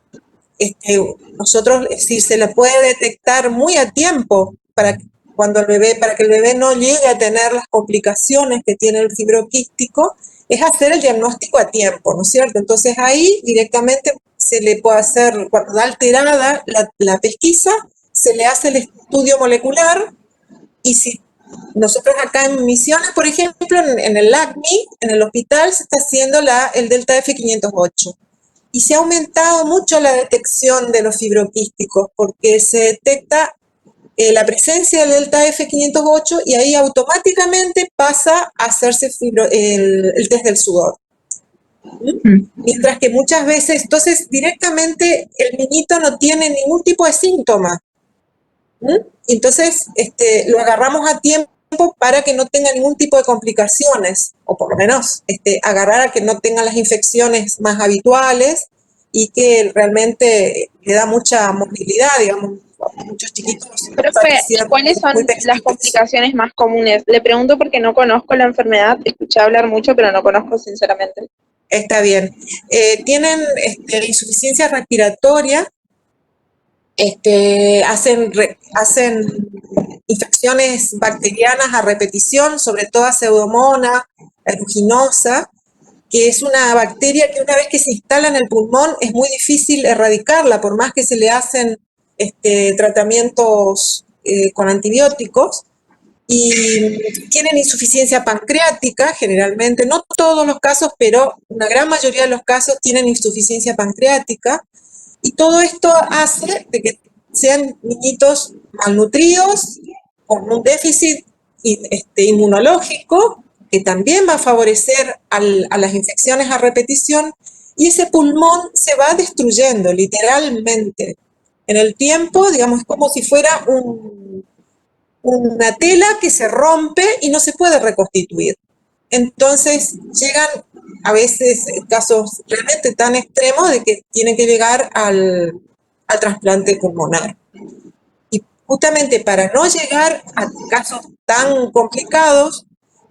nosotros, es decir, se la puede detectar muy a tiempo para que el bebé no llegue a tener las complicaciones que tiene el fibroquístico, es hacer el diagnóstico a tiempo, ¿no es cierto? Entonces ahí directamente se le puede hacer, cuando está alterada la pesquisa, se le hace el estudio molecular, y si nosotros acá en Misiones, por ejemplo, en el LACMI, en el hospital, se está haciendo el delta F508. Y se ha aumentado mucho la detección de los fibroquísticos porque se detecta la presencia del delta F508 y ahí automáticamente pasa a hacerse el test del sudor. Mientras que muchas veces, entonces directamente el niñito no tiene ningún tipo de síntoma. Entonces lo agarramos a tiempo para que no tenga ningún tipo de complicaciones, o por lo menos agarrar a que no tenga las infecciones más habituales y que realmente le da mucha movilidad, digamos, a muchos chiquitos. Profe, ¿y cuáles son las complicaciones más comunes? Le pregunto porque no conozco la enfermedad, escuché hablar mucho, pero no conozco sinceramente. Está bien. Tienen insuficiencia respiratoria, hacen infecciones bacterianas a repetición, sobre todo a Pseudomonas aeruginosa, que es una bacteria que una vez que se instala en el pulmón es muy difícil erradicarla, por más que se le hacen tratamientos con antibióticos. Y tienen insuficiencia pancreática, generalmente, no todos los casos, pero una gran mayoría de los casos tienen insuficiencia pancreática. Y todo esto hace de que sean niñitos malnutridos, con un déficit inmunológico, que también va a favorecer a las infecciones a repetición, y ese pulmón se va destruyendo literalmente. En el tiempo, digamos, es como si fuera una tela que se rompe y no se puede reconstituir. Entonces llegan a veces casos realmente tan extremos de que tienen que llegar al trasplante pulmonar. Y justamente para no llegar a casos tan complicados,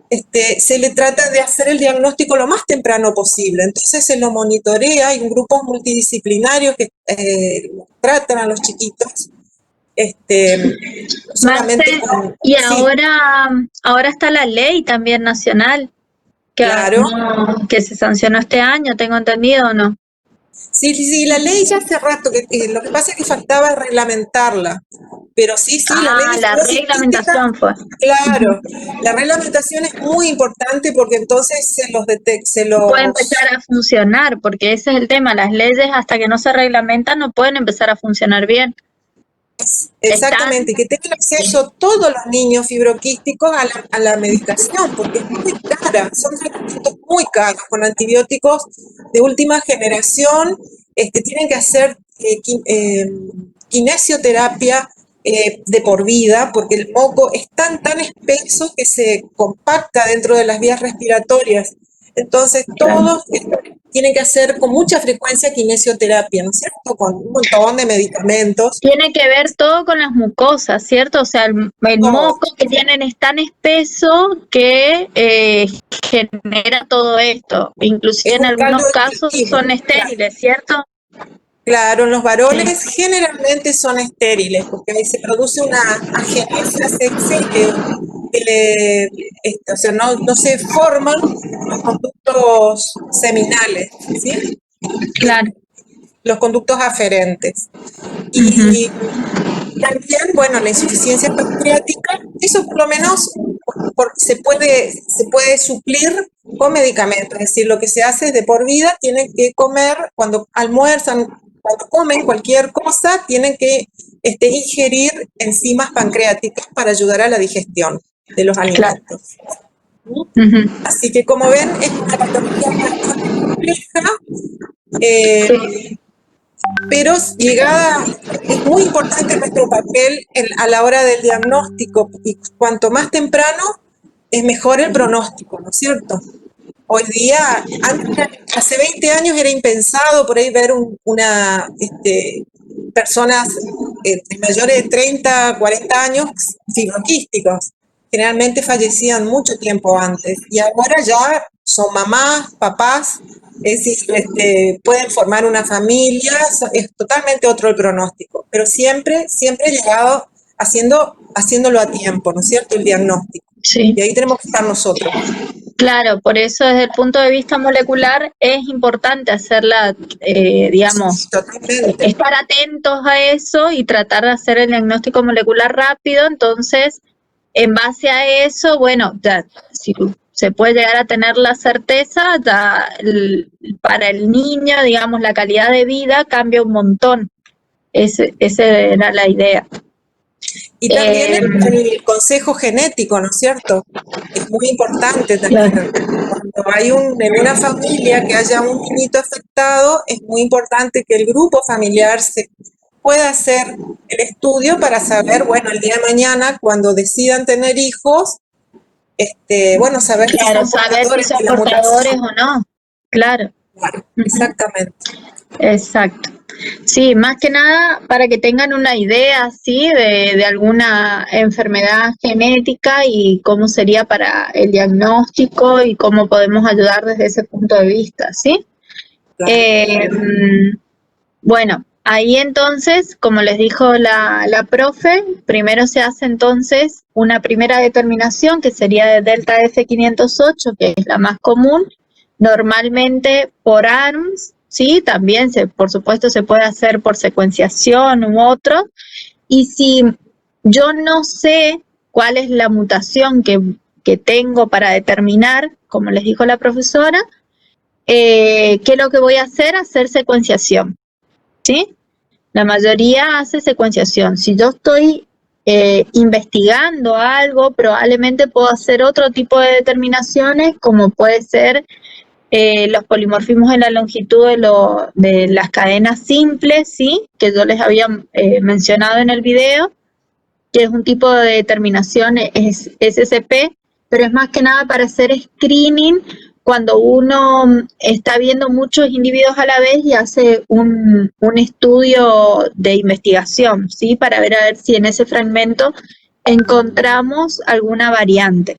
se le trata de hacer el diagnóstico lo más temprano posible. Entonces se lo monitorea, hay grupos multidisciplinarios que tratan a los chiquitos. Marce, y ahora está la ley también nacional que, claro, que se sancionó este año, tengo entendido, ¿o no? Sí, la ley ya hace rato, lo que pasa es que faltaba reglamentarla, pero sí, la ley de la reglamentación fue. Claro, la reglamentación es muy importante porque entonces puede empezar a funcionar, porque ese es el tema, las leyes hasta que no se reglamentan no pueden empezar a funcionar bien. Exactamente, que tengan acceso todos los niños fibroquísticos a la medicación, porque es muy cara, son tratamientos muy caros, con antibióticos de última generación, tienen que hacer kinesioterapia de por vida, porque el moco es tan espeso que se compacta dentro de las vías respiratorias. Entonces, todos tienen que hacer con mucha frecuencia kinesioterapia, ¿no es cierto? Con un montón de medicamentos. Tiene que ver todo con las mucosas, ¿cierto? O sea, el moco que tienen es tan espeso que genera todo esto. Inclusive en algunos casos son estériles, ¿cierto? Claro, en los varones generalmente son estériles, porque ahí se produce una agenesia sexual o sea, no se forman los conductos seminales, ¿sí? Claro. Los conductos aferentes. Y también, bueno, la insuficiencia pancreática, eso por lo menos se puede suplir con medicamentos, es decir, lo que se hace es de por vida, tienen que comer, cuando almuerzan, cuando comen cualquier cosa, tienen que ingerir enzimas pancreáticas para ayudar a la digestión de los alimentos. Así que como ven, es una patología bastante compleja, pero es muy importante nuestro papel a la hora del diagnóstico, y cuanto más temprano es mejor el pronóstico, ¿no es cierto? Hoy día, hace 20 años era impensado por ahí ver personas mayores de 30, 40 años fibroquísticos. Generalmente fallecían mucho tiempo antes y ahora ya son mamás, papás Es decir, pueden formar una familia, es totalmente otro el pronóstico, pero siempre llegado haciéndolo a tiempo, ¿no es cierto? El diagnóstico. Sí. Y ahí tenemos que estar nosotros. Claro, por eso desde el punto de vista molecular es importante hacerla, digamos, Sí, totalmente. estar atentos a eso y tratar de hacer el diagnóstico molecular rápido. Entonces, en base a eso, bueno, ya si se puede llegar a tener la certeza, ya para el niño, digamos, la calidad de vida cambia un montón. Esa era la idea. Y también el consejo genético, ¿no es cierto? Es muy importante tener. Cuando hay en una familia que haya un niñito afectado, es muy importante que el grupo familiar se pueda hacer el estudio para saber, bueno, el día de mañana, cuando decidan tener hijos, bueno, saber Claro, si son saber si portadores son de la portadores mutación. o no. Claro. Claro, exactamente. Exacto. Sí, más que nada para que tengan una idea, ¿sí? De alguna enfermedad genética y cómo sería para el diagnóstico y cómo podemos ayudar desde ese punto de vista, ¿sí? Claro. Bueno, ahí entonces, como les dijo la profe, primero se hace entonces una primera determinación que sería de delta F508, que es la más común, normalmente por ARMS, ¿sí? También, por supuesto, se puede hacer por secuenciación u otro. Y si yo no sé cuál es la mutación que tengo para determinar, como les dijo la profesora, ¿qué es lo que voy a hacer? Hacer secuenciación, ¿sí? La mayoría hace secuenciación. Si yo estoy investigando algo, probablemente puedo hacer otro tipo de determinaciones, como puede ser los polimorfismos en la longitud de las cadenas simples, ¿sí? Que yo les había mencionado en el video, que es un tipo de determinación, es SCP, pero es más que nada para hacer screening cuando uno está viendo muchos individuos a la vez y hace un estudio de investigación, ¿sí? Para ver a ver si en ese fragmento encontramos alguna variante.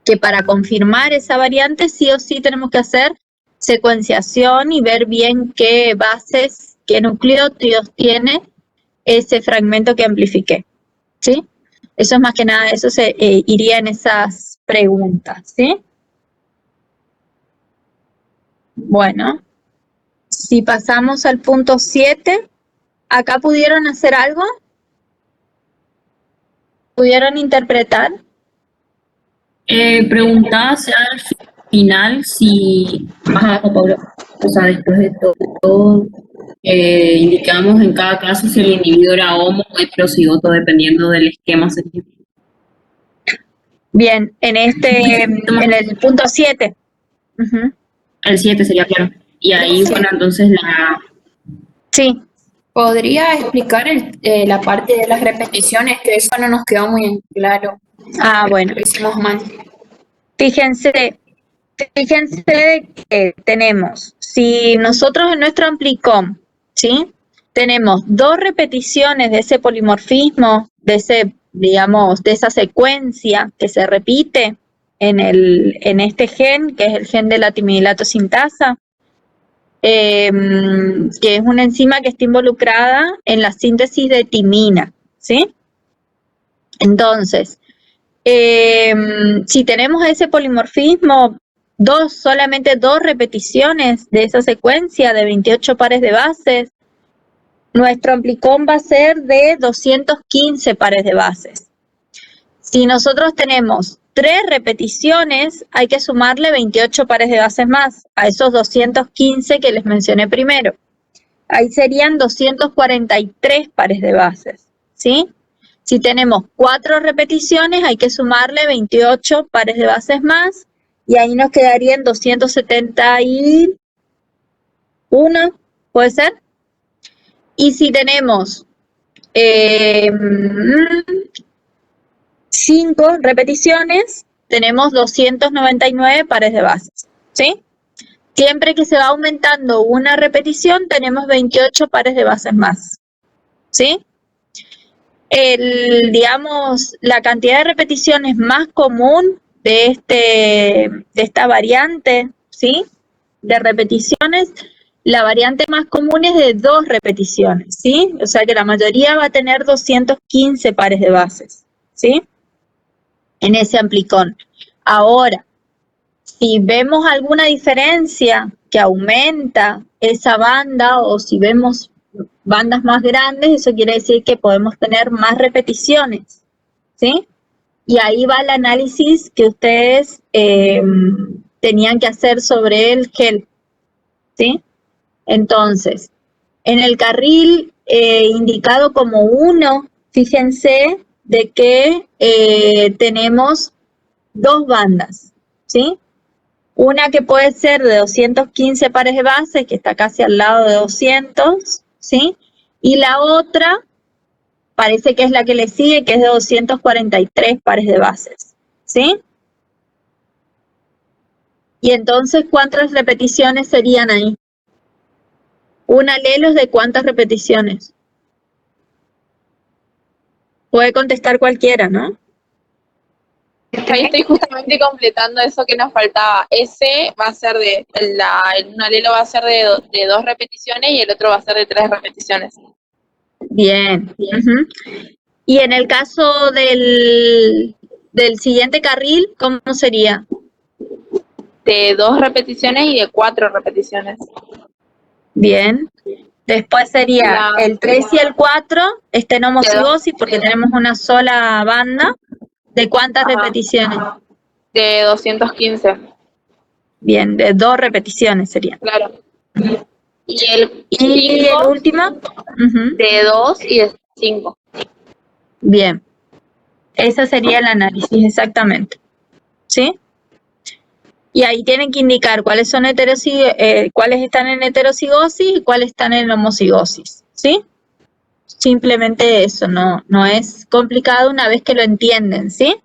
Que para confirmar esa variante sí o sí tenemos que hacer secuenciación y ver bien qué bases, qué nucleótidos tiene ese fragmento que amplifiqué, ¿sí? Eso es más que nada, eso se iría en esas preguntas, ¿sí? Bueno, si pasamos al punto 7, ¿acá pudieron hacer algo? ¿Pudieron interpretar? Preguntabas al final si, más abajo, Pablo, o sea, después de todo, indicamos en cada caso si el individuo era homo o heterocigoto, dependiendo del esquema. Bien, en el punto 7. El 7 sería claro. Y ahí, bueno, entonces Sí. ¿Podría explicar la parte de las repeticiones? Que eso no nos quedó muy en claro. Bueno. Lo hicimos mal. Fíjense que tenemos, si nosotros en nuestro amplicom, ¿sí? Tenemos 2 repeticiones de ese polimorfismo, de ese, digamos, de esa secuencia que se repite en este gen, que es el gen de la timidilato sintasa, que es una enzima que está involucrada en la síntesis de timina, ¿sí? Entonces, si tenemos ese polimorfismo, solamente 2 repeticiones de esa secuencia de 28 pares de bases, nuestro amplicom va a ser de 215 pares de bases. Si nosotros tenemos 3 repeticiones, hay que sumarle 28 pares de bases más a esos 215 que les mencioné primero. Ahí serían 243 pares de bases, ¿sí? Si tenemos 4 repeticiones, hay que sumarle 28 pares de bases más, y ahí nos quedarían 271, ¿puede ser? Y si tenemos 5 repeticiones, tenemos 299 pares de bases, ¿sí? Siempre que se va aumentando una repetición, tenemos 28 pares de bases más, ¿sí? Digamos, la cantidad de repeticiones más común de esta variante, ¿sí? de repeticiones, la variante más común es de 2 repeticiones, ¿sí? O sea que la mayoría va a tener 215 pares de bases, ¿sí? En ese amplicón. Ahora, si vemos alguna diferencia que aumenta esa banda o si vemos bandas más grandes, eso quiere decir que podemos tener más repeticiones, ¿sí? Y ahí va el análisis que ustedes tenían que hacer sobre el gel, ¿sí? Entonces, en el carril indicado como 1, fíjense de que tenemos 2 bandas, ¿sí? Una que puede ser de 215 pares de bases, que está casi al lado de 200, ¿sí? Y la otra parece que es la que le sigue, que es de 243 pares de bases, ¿sí? Y entonces, ¿cuántas repeticiones serían ahí? Un alelo es de ¿cuántas repeticiones? Puede contestar cualquiera, ¿no? Ahí estoy justamente completando eso que nos faltaba. Ese va a ser un alelo va a ser de 2 repeticiones y el otro va a ser de 3 repeticiones. Bien. Y en el caso del siguiente carril, ¿cómo sería? De 2 repeticiones y de 4 repeticiones. Bien. Después sería el 3 y el 4, estén homocigosis porque tenemos una sola banda. ¿De cuántas repeticiones? De 215. Bien, de 2 repeticiones sería. Claro. Y el último, de 2 y de 5. Bien, ese sería el análisis exactamente, ¿sí? Y ahí tienen que indicar cuáles son cuáles están en heterocigosis y cuáles están en homocigosis, ¿sí? Simplemente eso, no es complicado una vez que lo entienden, ¿sí?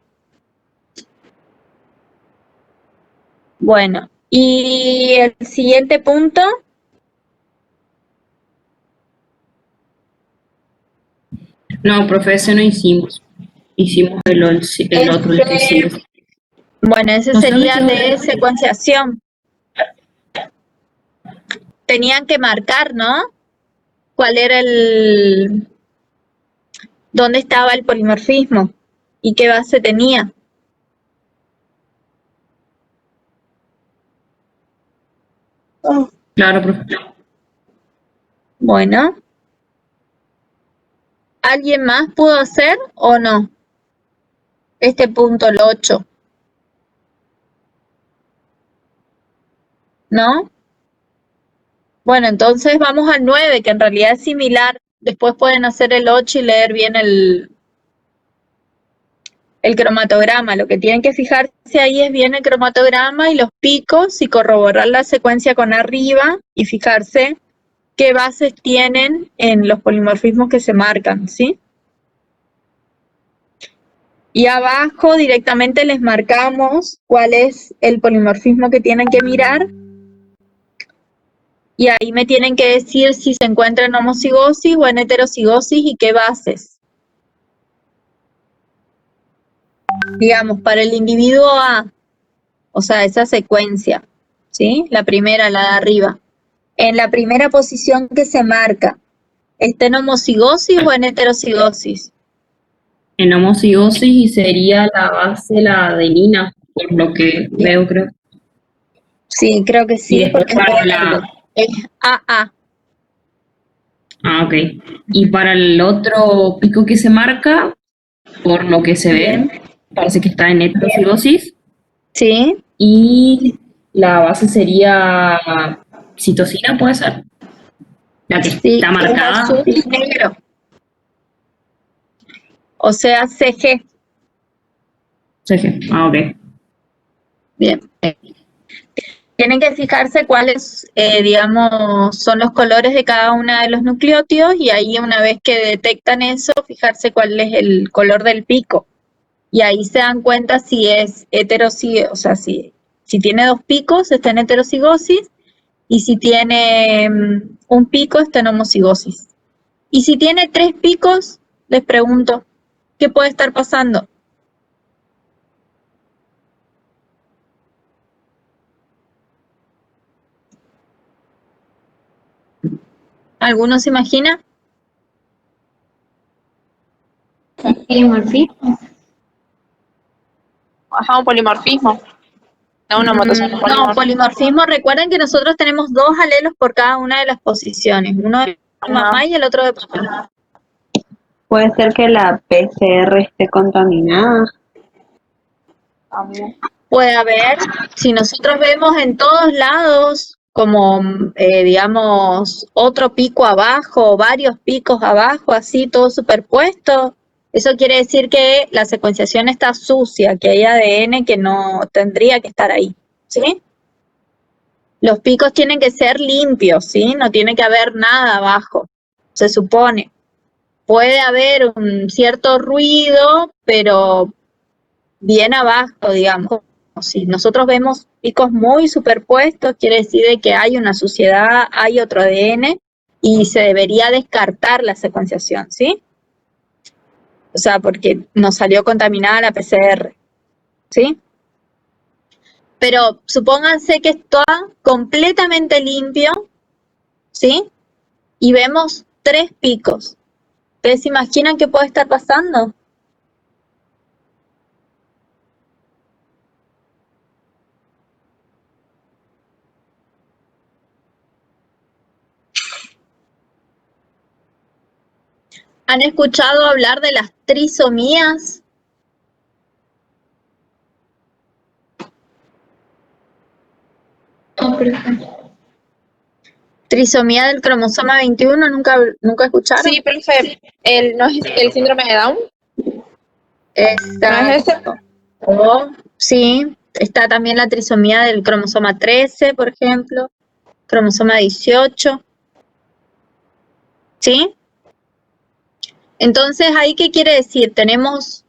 Bueno, y el siguiente punto. No, profe, ese no hicimos. Hicimos el otro, el que sigue. Bueno, ese No sería sabemos de secuenciación. Tenían que marcar, ¿no? ¿Cuál era dónde estaba el polimorfismo y qué base tenía? Claro, profe. Bueno. ¿Alguien más pudo hacer o no? Este punto, el 8. ¿No? Bueno, entonces vamos al 9, que en realidad es similar. Después pueden hacer el 8 y leer bien el cromatograma. Lo que tienen que fijarse ahí es bien el cromatograma y los picos y corroborar la secuencia con arriba y fijarse qué bases tienen en los polimorfismos que se marcan, ¿sí? Y abajo directamente les marcamos cuál es el polimorfismo que tienen que mirar. Y ahí me tienen que decir si se encuentra en homocigosis o en heterocigosis y qué bases. Digamos, para el individuo A, o sea, esa secuencia, ¿sí? La primera, la de arriba. En la primera posición que se marca, ¿está en homocigosis o en heterocigosis? En homocigosis y sería la base la adenina, por lo que veo, creo. Sí, creo que Y sí, después porque para es AA. Ah, ok. Y para el otro pico que se marca, por lo que se ve, parece que está en heterocigosis. Sí. Y la base sería citosina, ¿puede ser? La que Sí, está que es marcada. azul y negro. O sea, CG. CG. Ah, ok. Bien. Tienen que fijarse cuáles, digamos, son los colores de cada uno de los nucleótidos y ahí una vez que detectan eso, fijarse cuál es el color del pico. Y ahí se dan cuenta si es heterocigosis, o sea, si tiene 2 picos, está en heterocigosis, y si tiene un pico, está en homocigosis. Y si tiene 3 picos, les pregunto, ¿qué puede estar pasando? ¿Alguno se imagina? Polimorfismo. Ajá, un polimorfismo. No una mutación, un No, polimorfismo. polimorfismo, recuerden que nosotros tenemos 2 alelos por cada una de las posiciones, uno de mamá y el otro de papá. Puede ser que la PCR esté contaminada. También. Puede haber, si nosotros vemos en todos lados como, digamos, otro pico abajo, varios picos abajo, así, todo superpuesto, eso quiere decir que la secuenciación está sucia, que hay ADN que no tendría que estar ahí, ¿sí? Los picos tienen que ser limpios, ¿sí? No tiene que haber nada abajo, se supone. Puede haber un cierto ruido, pero bien abajo, digamos. Si nosotros vemos picos muy superpuestos, quiere decir de que hay una suciedad, hay otro ADN y se debería descartar la secuenciación, ¿sí? O sea, porque nos salió contaminada la PCR, ¿sí? Pero supónganse que está completamente limpio, ¿sí? Y vemos 3 picos. ¿Ustedes se imaginan qué puede estar pasando? ¿Han escuchado hablar de las trisomías? No, perfecto. Trisomía del cromosoma 21, ¿nunca escucharon? Sí, profe, ¿no es el síndrome de Down? Exacto. ¿No es ese? Sí, está también la trisomía del cromosoma 13, por ejemplo, cromosoma 18. ¿Sí? Entonces, ¿ahí qué quiere decir? Tenemos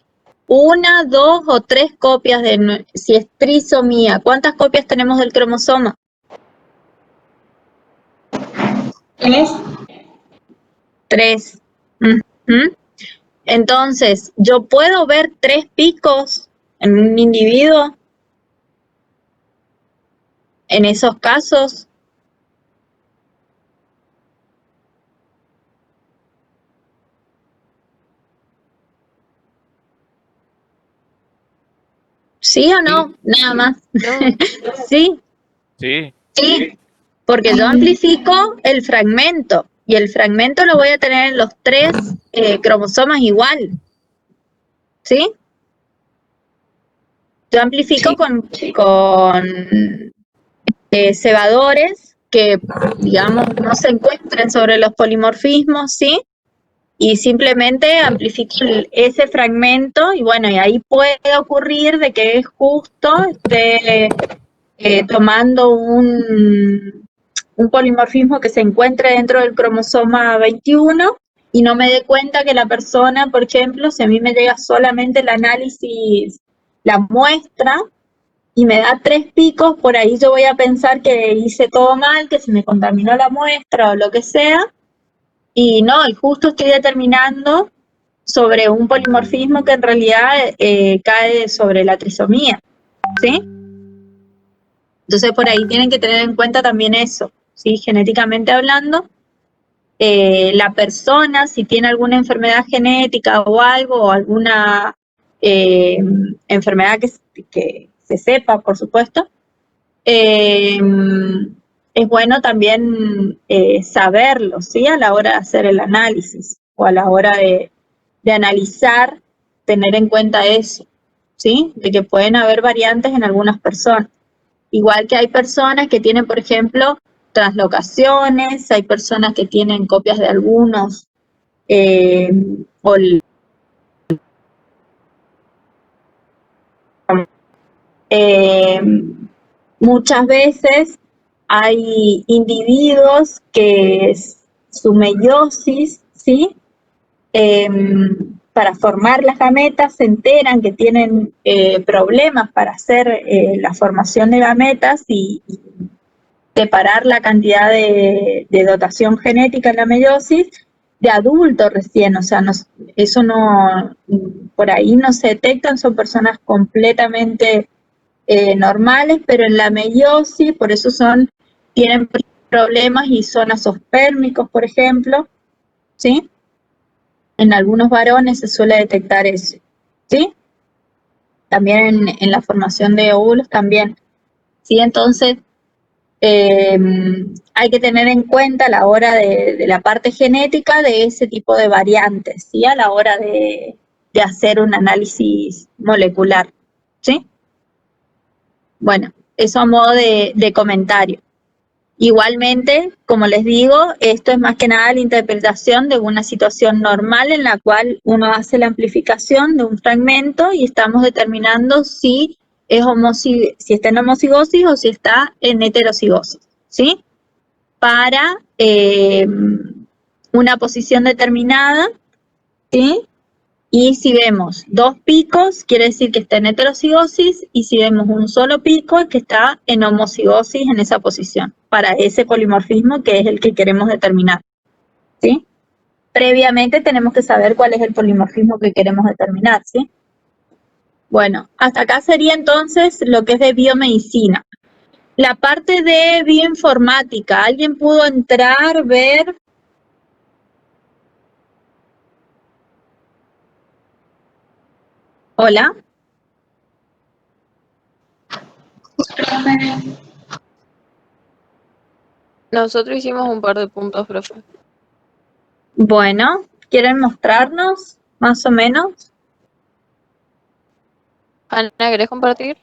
1, 2 o 3 copias si es trisomía. ¿Cuántas copias tenemos del cromosoma? 3. Entonces, ¿yo puedo ver 3 picos en un individuo? En esos casos, ¿sí o no? Nada más. Sí, Sí, sí, porque yo amplifico el fragmento y el fragmento lo voy a tener en los 3 cromosomas igual. ¿Sí? Yo amplifico con cebadores que, digamos, no se encuentren sobre los polimorfismos, ¿sí? Y simplemente amplifico ese fragmento y bueno, y ahí puede ocurrir de que justo esté tomando un polimorfismo que se encuentre dentro del cromosoma 21 y no me dé cuenta que la persona, por ejemplo, si a mí me llega solamente el análisis, la muestra, y me da 3 picos, por ahí yo voy a pensar que hice todo mal, que se me contaminó la muestra o lo que sea, y no, y justo estoy determinando sobre un polimorfismo que en realidad cae sobre la trisomía, ¿sí? Entonces por ahí tienen que tener en cuenta también eso, ¿sí? Genéticamente hablando, la persona, si tiene alguna enfermedad genética o algo, o alguna enfermedad que se sepa, por supuesto, es bueno también saberlo, ¿sí? A la hora de hacer el análisis o a la hora de analizar, tener en cuenta eso, ¿sí? De que pueden haber variantes en algunas personas. Igual que hay personas que tienen, por ejemplo, translocaciones, hay personas que tienen copias de algunos, muchas veces hay individuos que su meiosis, ¿sí? Para formar las gametas se enteran que tienen problemas para hacer la formación de gametas y separar la cantidad de dotación genética en la meiosis de adulto recién, o sea, eso no, por ahí no se detectan, son personas completamente normales, pero en la meiosis, por eso tienen problemas y son azospérmicos, por ejemplo, ¿sí? En algunos varones se suele detectar eso, ¿sí? También en la formación de óvulos también, ¿sí? Entonces, hay que tener en cuenta a la hora de la parte genética de ese tipo de variantes, ¿sí? A la hora de hacer un análisis molecular, ¿sí? Bueno, eso a modo de comentario. Igualmente, como les digo, esto es más que nada la interpretación de una situación normal en la cual uno hace la amplificación de un fragmento y estamos determinando si está en homocigosis o si está en heterocigosis, ¿sí? Para una posición determinada, ¿sí? Y si vemos dos picos, quiere decir que está en heterocigosis, y si vemos un solo pico, es que está en homocigosis en esa posición, para ese polimorfismo que es el que queremos determinar, ¿sí? Previamente tenemos que saber cuál es el polimorfismo que queremos determinar, ¿sí? Bueno, hasta acá sería entonces lo que es de biomedicina. La parte de bioinformática, ¿alguien pudo entrar, ver? Hola. Nosotros hicimos un par de puntos, profe. Bueno, ¿quieren mostrarnos más o menos? Ana, ¿querés compartir?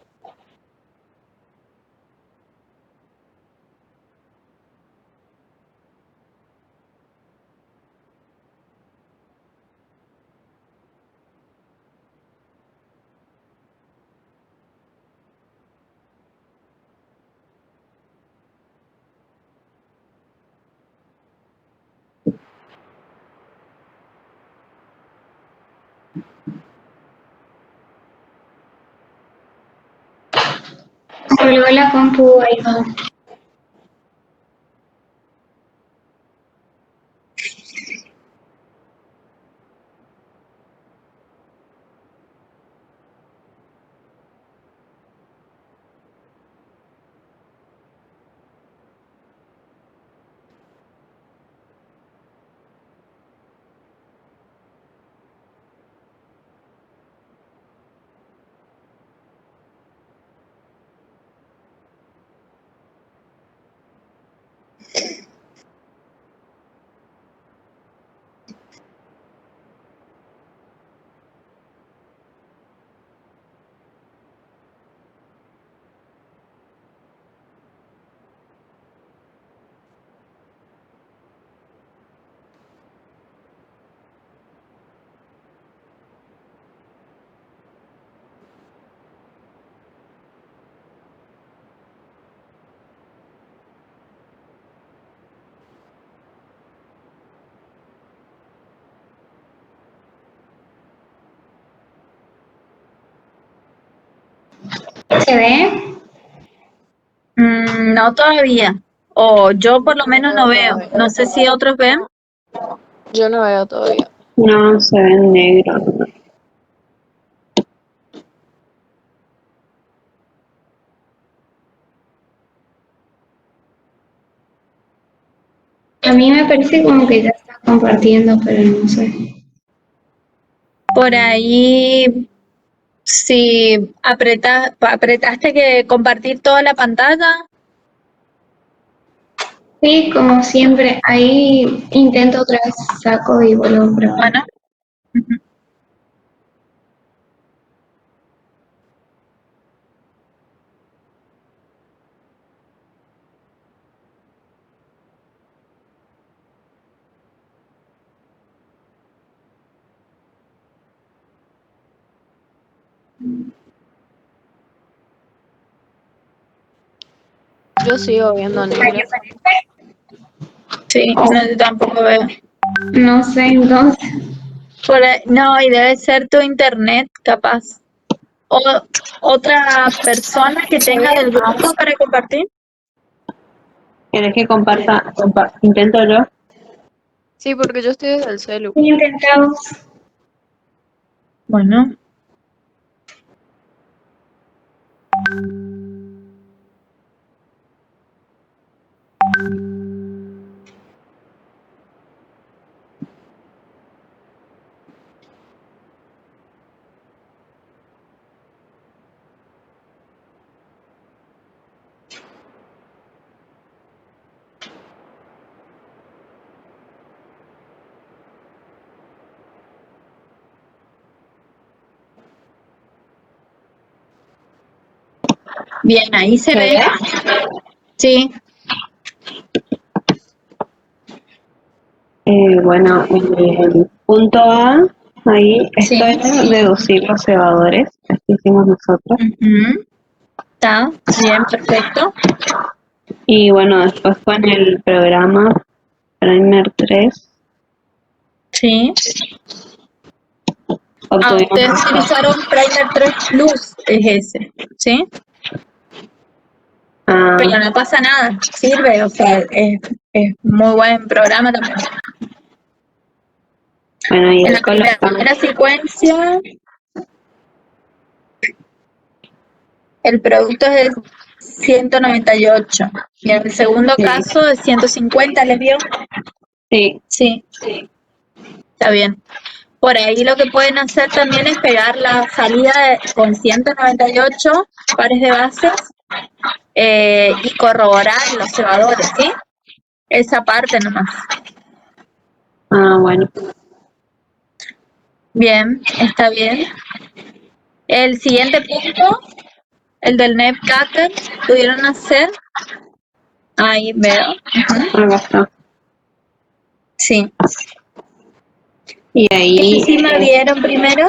Colgó la compu ahí va. ¿Se ve? No todavía. O yo por lo menos no veo. No sé si otros ven. Yo no veo todavía. No, se ve en negro. A mí me parece como que ya está compartiendo, pero no sé. Por ahí, si apretaste que compartir toda la pantalla. Sí, como siempre, ahí intento otra vez, saco y vuelvo a probar. Bueno. Ujú. Yo sigo viendo negro. Sí, no, yo tampoco veo. No sé, entonces. No, y debe ser tu internet, capaz. O otra persona que tenga del grupo para compartir. ¿Querés que intento yo? Sí, porque yo estoy desde el celu. Intentamos. Bueno. Bien, ahí se ¿Se ve. ve? Sí, Bueno, el punto A, ahí, sí. esto es deducir los cebadores, esto hicimos nosotros. Ujú. Está bien, perfecto. Y bueno, después con el programa Primer 3, Sí. obtuvimos Ustedes esto. utilizaron Primer 3 Plus, es ese, ¿sí? Ah, Pero no pasa nada, sirve, o sea, es muy buen programa también. bueno, y En ahí la colocamos. primera secuencia, el producto es de 198 y en el segundo Sí, caso de 150, ¿les vio? sí, Sí, está bien. Por ahí lo que pueden hacer también es pegar la salida con 198 pares de bases y corroborar los cebadores, ¿sí? Esa parte nomás. ah, bueno. Bien, está bien. El siguiente punto, el del NetCutter, ¿pudieron hacer? Ahí veo. Ujú. Acá está. Sí. Y ¿Qué ahí enzima vieron primero?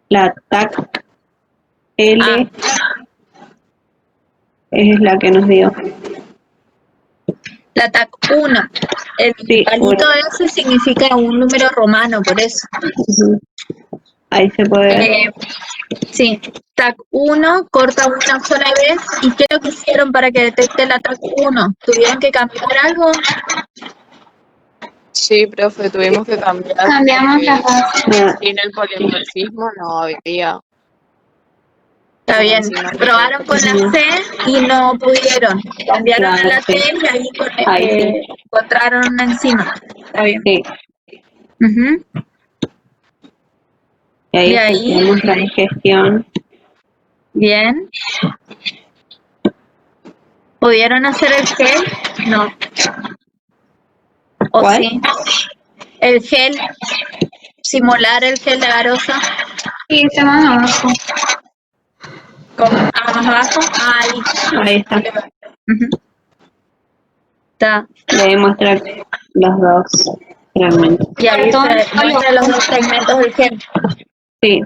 la TAC L Ah, es la que nos dio. la TAC1. El Sí, palito ese significa un número romano, por eso. ujú. Ahí se puede ver. Sí, TAC1 corta una sola vez. ¿Y qué es lo que hicieron para que detecte la TAC1? ¿Tuvieron que cambiar algo? Sí, profe, tuvimos que cambiar Cambiamos porque las bases. Ah, sin el polimorfismo no había Está las bien. enzimas que Probaron con la ujú. C y no pudieron. Cambiaron a Claro, la T sí. y ahí Ahí sí, encontraron una enzima. Está bien. sí. Ujú. Y ahí De ahí, efectuamos la digestión. bien. ¿Pudieron hacer el gel? No. ¿O ¿Cuál? sí? El gel, simular el gel de garosa. Sí, está más abajo. Más abajo. Ahí. Ahí está. Ujú. Está. Y ahí muestra los dos fragmentos. Y ahí Cartón, se muestran los dos segmentos del gel. Sí,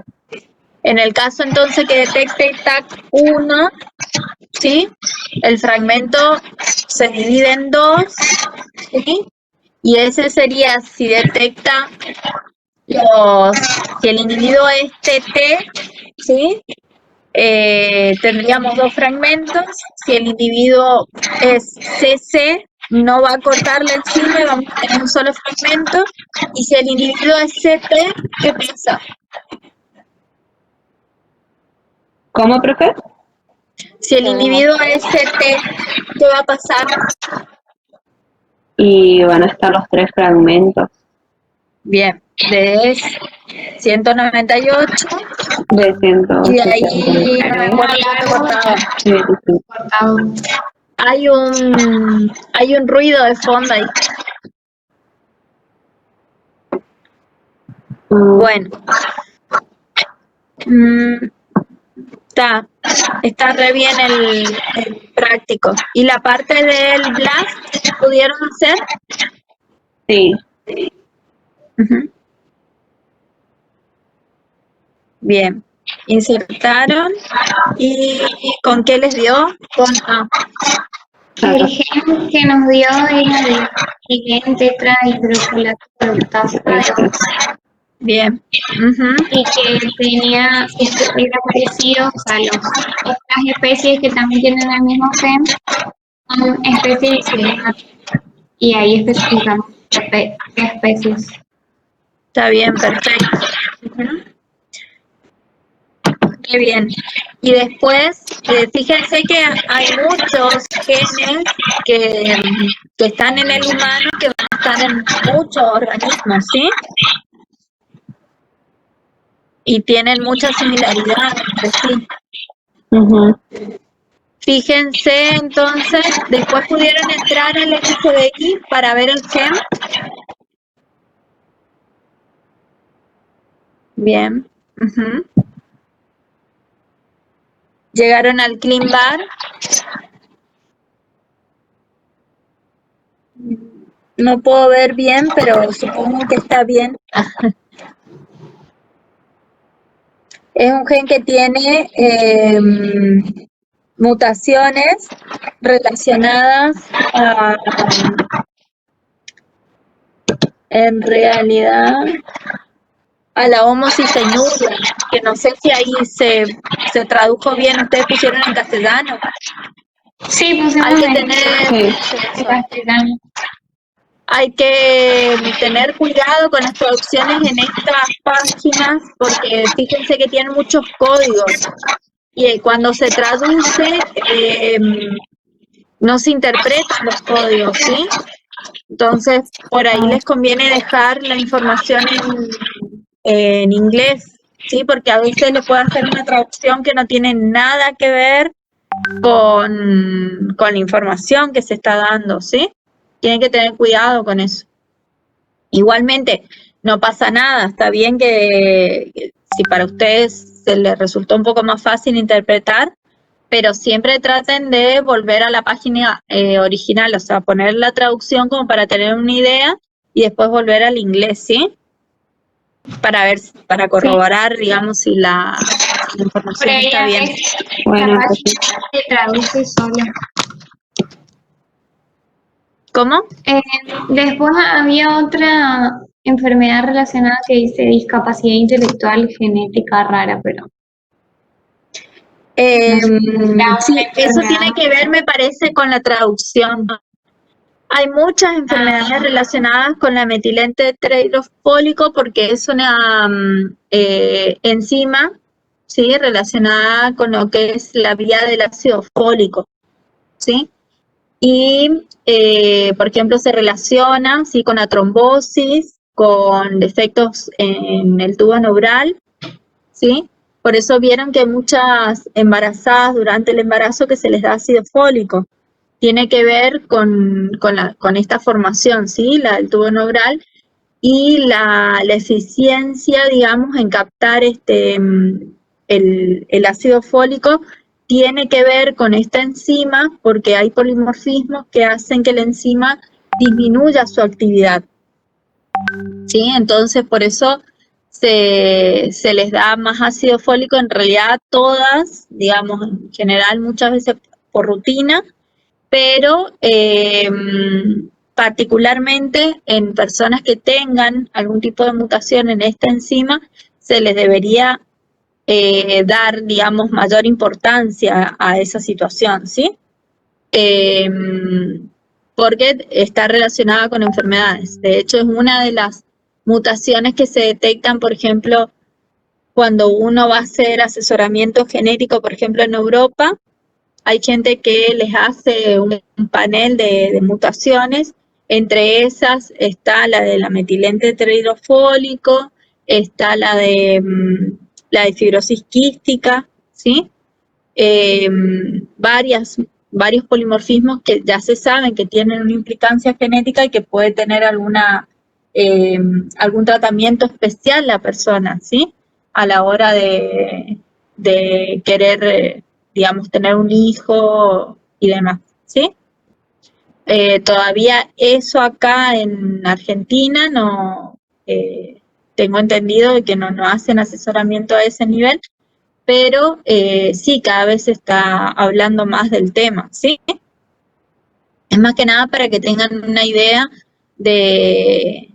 En el caso entonces que detecte TAC1, ¿sí? El fragmento se divide en dos, ¿sí? Y ese sería si detecta si el individuo es TT, ¿sí? Tendríamos dos fragmentos. Si el individuo es CC, no va a cortar la enzima y vamos a tener un solo fragmento. Y si el individuo es CT, ¿qué pasa? ¿cómo, profe? Si el se individuo demostró. es CT, ¿qué va a pasar? Y van a estar los tres fragmentos Bien, de 198 de y de ahí no me 173 acuerdo cuánto cortaba. y 25. Cortado. Hay un ruido de fondo ahí. Bueno, está re bien el práctico. ¿Y la parte del blast pudieron hacer? Sí, Ujú. Bien. Insertaron y ¿con qué les dio? El acá. gen que nos dio era el gen tetrahidrocolato Este. Bien. Ujú. y que era parecido a las otras especies que también tienen el mismo gen, son especies diferentes. Y ahí especificamos qué especies. Está bien, perfecto. Ujú. Qué bien. Y después, fíjense que hay muchos genes que están en el humano que van a estar en muchos organismos, ¿sí? Y tienen mucha similaridad entre sí. Ujú. Fíjense, entonces, después pudieron entrar al NCBI para ver el gen. Bien. Ujú. ¿Llegaron al ClinVar? No puedo ver bien, pero supongo que está bien. Es un gen que tiene mutaciones relacionadas a, en realidad, a la homocisteínuria, que no sé si ahí se tradujo bien, ustedes pusieron en castellano. Sí, pusimos Hay que en tener, castellano. hay que tener cuidado con las traducciones en estas páginas, porque fíjense que tienen muchos códigos y cuando se traduce no se interpretan los códigos, ¿sí? Entonces, por ahí les conviene dejar la información en inglés, ¿sí? Porque a veces le puede hacer una traducción que no tiene nada que ver con la información que se está dando, ¿sí? Tienen que tener cuidado con eso. Igualmente, no pasa nada, está bien que si para ustedes se les resultó un poco más fácil interpretar, pero siempre traten de volver a la página original, o sea, poner la traducción como para tener una idea y después volver al inglés, ¿sí? Para ver, para corroborar, digamos, si la información está bien. Bueno, La página se traduce sola. ¿Cómo? Después había otra enfermedad relacionada que dice discapacidad intelectual genética rara, pero Sí, eso tiene que ver, me parece, con la traducción. Hay muchas enfermedades relacionadas con la metilente tetrahidrofólico porque es una enzima, ¿sí? Relacionada con lo que es la vía del ácido fólico, ¿sí? Y, por ejemplo, se relaciona, ¿sí? Con la trombosis, con defectos en el tubo neural, ¿sí? Por eso vieron que hay muchas embarazadas durante el embarazo que se les da ácido fólico. Tiene que ver con esta formación, ¿sí? La del tubo neural y la eficiencia, digamos, en captar el ácido fólico tiene que ver con esta enzima porque hay polimorfismos que hacen que la enzima disminuya su actividad, ¿sí? Entonces, por eso se les da más ácido fólico, en realidad todas, digamos, en general, muchas veces por rutina, pero particularmente en personas que tengan algún tipo de mutación en esta enzima, se les debería dar, digamos, mayor importancia a esa situación, ¿sí? Porque está relacionada con enfermedades. De hecho, es una de las mutaciones que se detectan, por ejemplo, cuando uno va a hacer asesoramiento genético, por ejemplo, en Europa. Hay gente que les hace un panel de mutaciones, entre esas está la de la metilente tetrahidrofólico, está la de fibrosis quística, ¿sí? Varios polimorfismos que ya se saben que tienen una implicancia genética y que puede tener algún tratamiento especial la persona, ¿sí? A la hora de querer, digamos, tener un hijo y demás, ¿sí? Todavía eso acá en Argentina no tengo entendido que no hacen asesoramiento a ese nivel, pero sí, cada vez se está hablando más del tema, ¿sí? Es más que nada para que tengan una idea de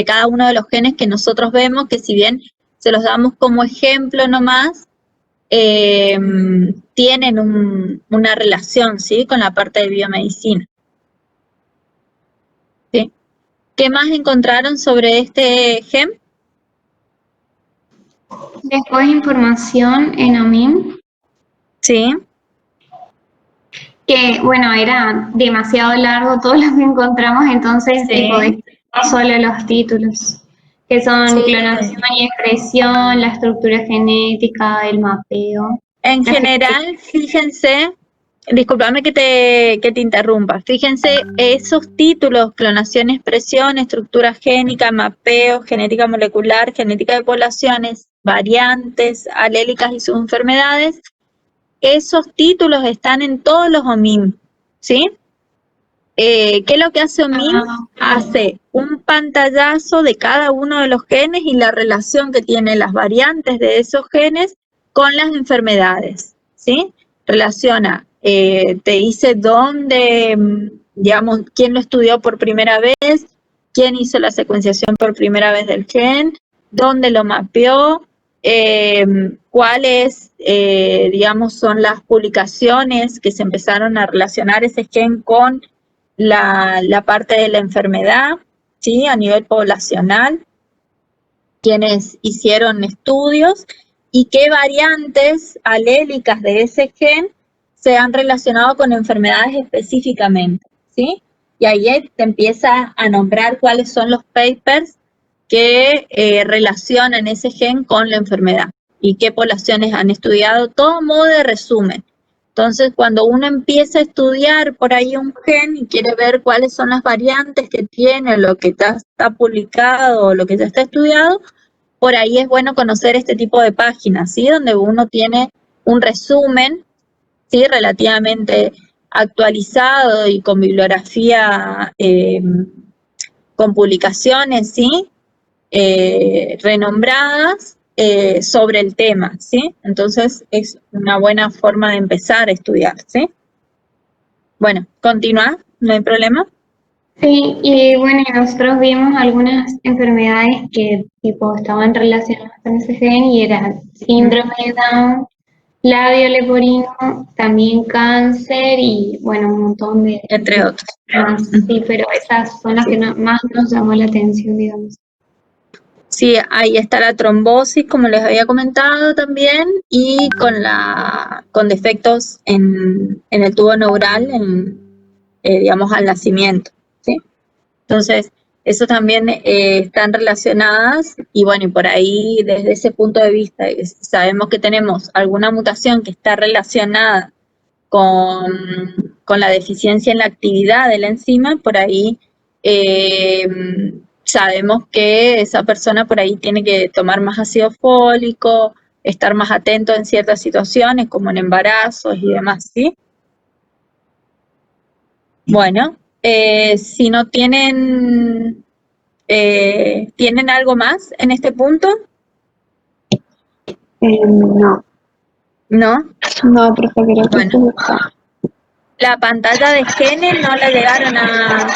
cada uno de los genes que nosotros vemos, que si bien se los damos como ejemplo nomás, tienen una relación, ¿sí? Con la parte de biomedicina. ¿Sí? ¿Qué más encontraron sobre este gen? después información en OMIM, Sí. que bueno, era demasiado largo todo lo que encontramos, entonces Sí. podés solo los títulos, que son Sí. clonación y expresión, la estructura genética, el mapeo. En general, fíjense, discúlpame que te interrumpa, fíjense esos títulos, clonación, expresión, estructura génica, mapeo, genética molecular, genética de poblaciones, variantes, alélicas y sus enfermedades, esos títulos están en todos los OMIM, ¿sí? ¿Qué es lo que hace OMIM? Hace un pantallazo de cada uno de los genes y la relación que tienen las variantes de esos genes con las enfermedades, ¿sí? Relaciona, te dice dónde, digamos, quién lo estudió por primera vez, quién hizo la secuenciación por primera vez del gen, dónde lo mapeó, cuáles, digamos, son las publicaciones que se empezaron a relacionar ese gen con la parte de la enfermedad, ¿sí? A nivel poblacional, quienes hicieron estudios y qué variantes alélicas de ese gen se han relacionado con enfermedades específicamente, ¿sí? Y ahí te empieza a nombrar cuáles son los papers que relacionan ese gen con la enfermedad y qué poblaciones han estudiado, todo modo de resumen. Entonces, cuando uno empieza a estudiar por ahí un gen y quiere ver cuáles son las variantes que tiene, lo que ya está publicado o lo que ya está estudiado, por ahí es bueno conocer este tipo de páginas, ¿sí? Donde uno tiene un resumen, ¿sí? Relativamente actualizado y con bibliografía, con publicaciones, ¿sí? Renombradas sobre el tema, ¿sí? Entonces es una buena forma de empezar a estudiar, ¿sí? Bueno, continúa, no hay problema. Sí, y bueno, nosotros vimos algunas enfermedades que tipo estaban relacionadas con ese gen y era síndrome de Down, labio leporino, también cáncer y bueno, un montón de Entre otros. más. Sí, pero esas son las que más nos llamó la atención, digamos. Sí, ahí está la trombosis, como les había comentado también, y con defectos en el tubo neural, digamos, al nacimiento, ¿sí? Entonces, eso también están relacionadas, y bueno, y por ahí, desde ese punto de vista, sabemos que tenemos alguna mutación que está relacionada con la deficiencia en la actividad de la enzima, por ahí sabemos que esa persona por ahí tiene que tomar más ácido fólico, estar más atento en ciertas situaciones, como en embarazos y demás, ¿sí? Bueno, si no tienen, ¿tienen algo más en este punto? No, ¿No? no, profe, creo que Bueno. sí está. La pantalla de genes no la llegaron a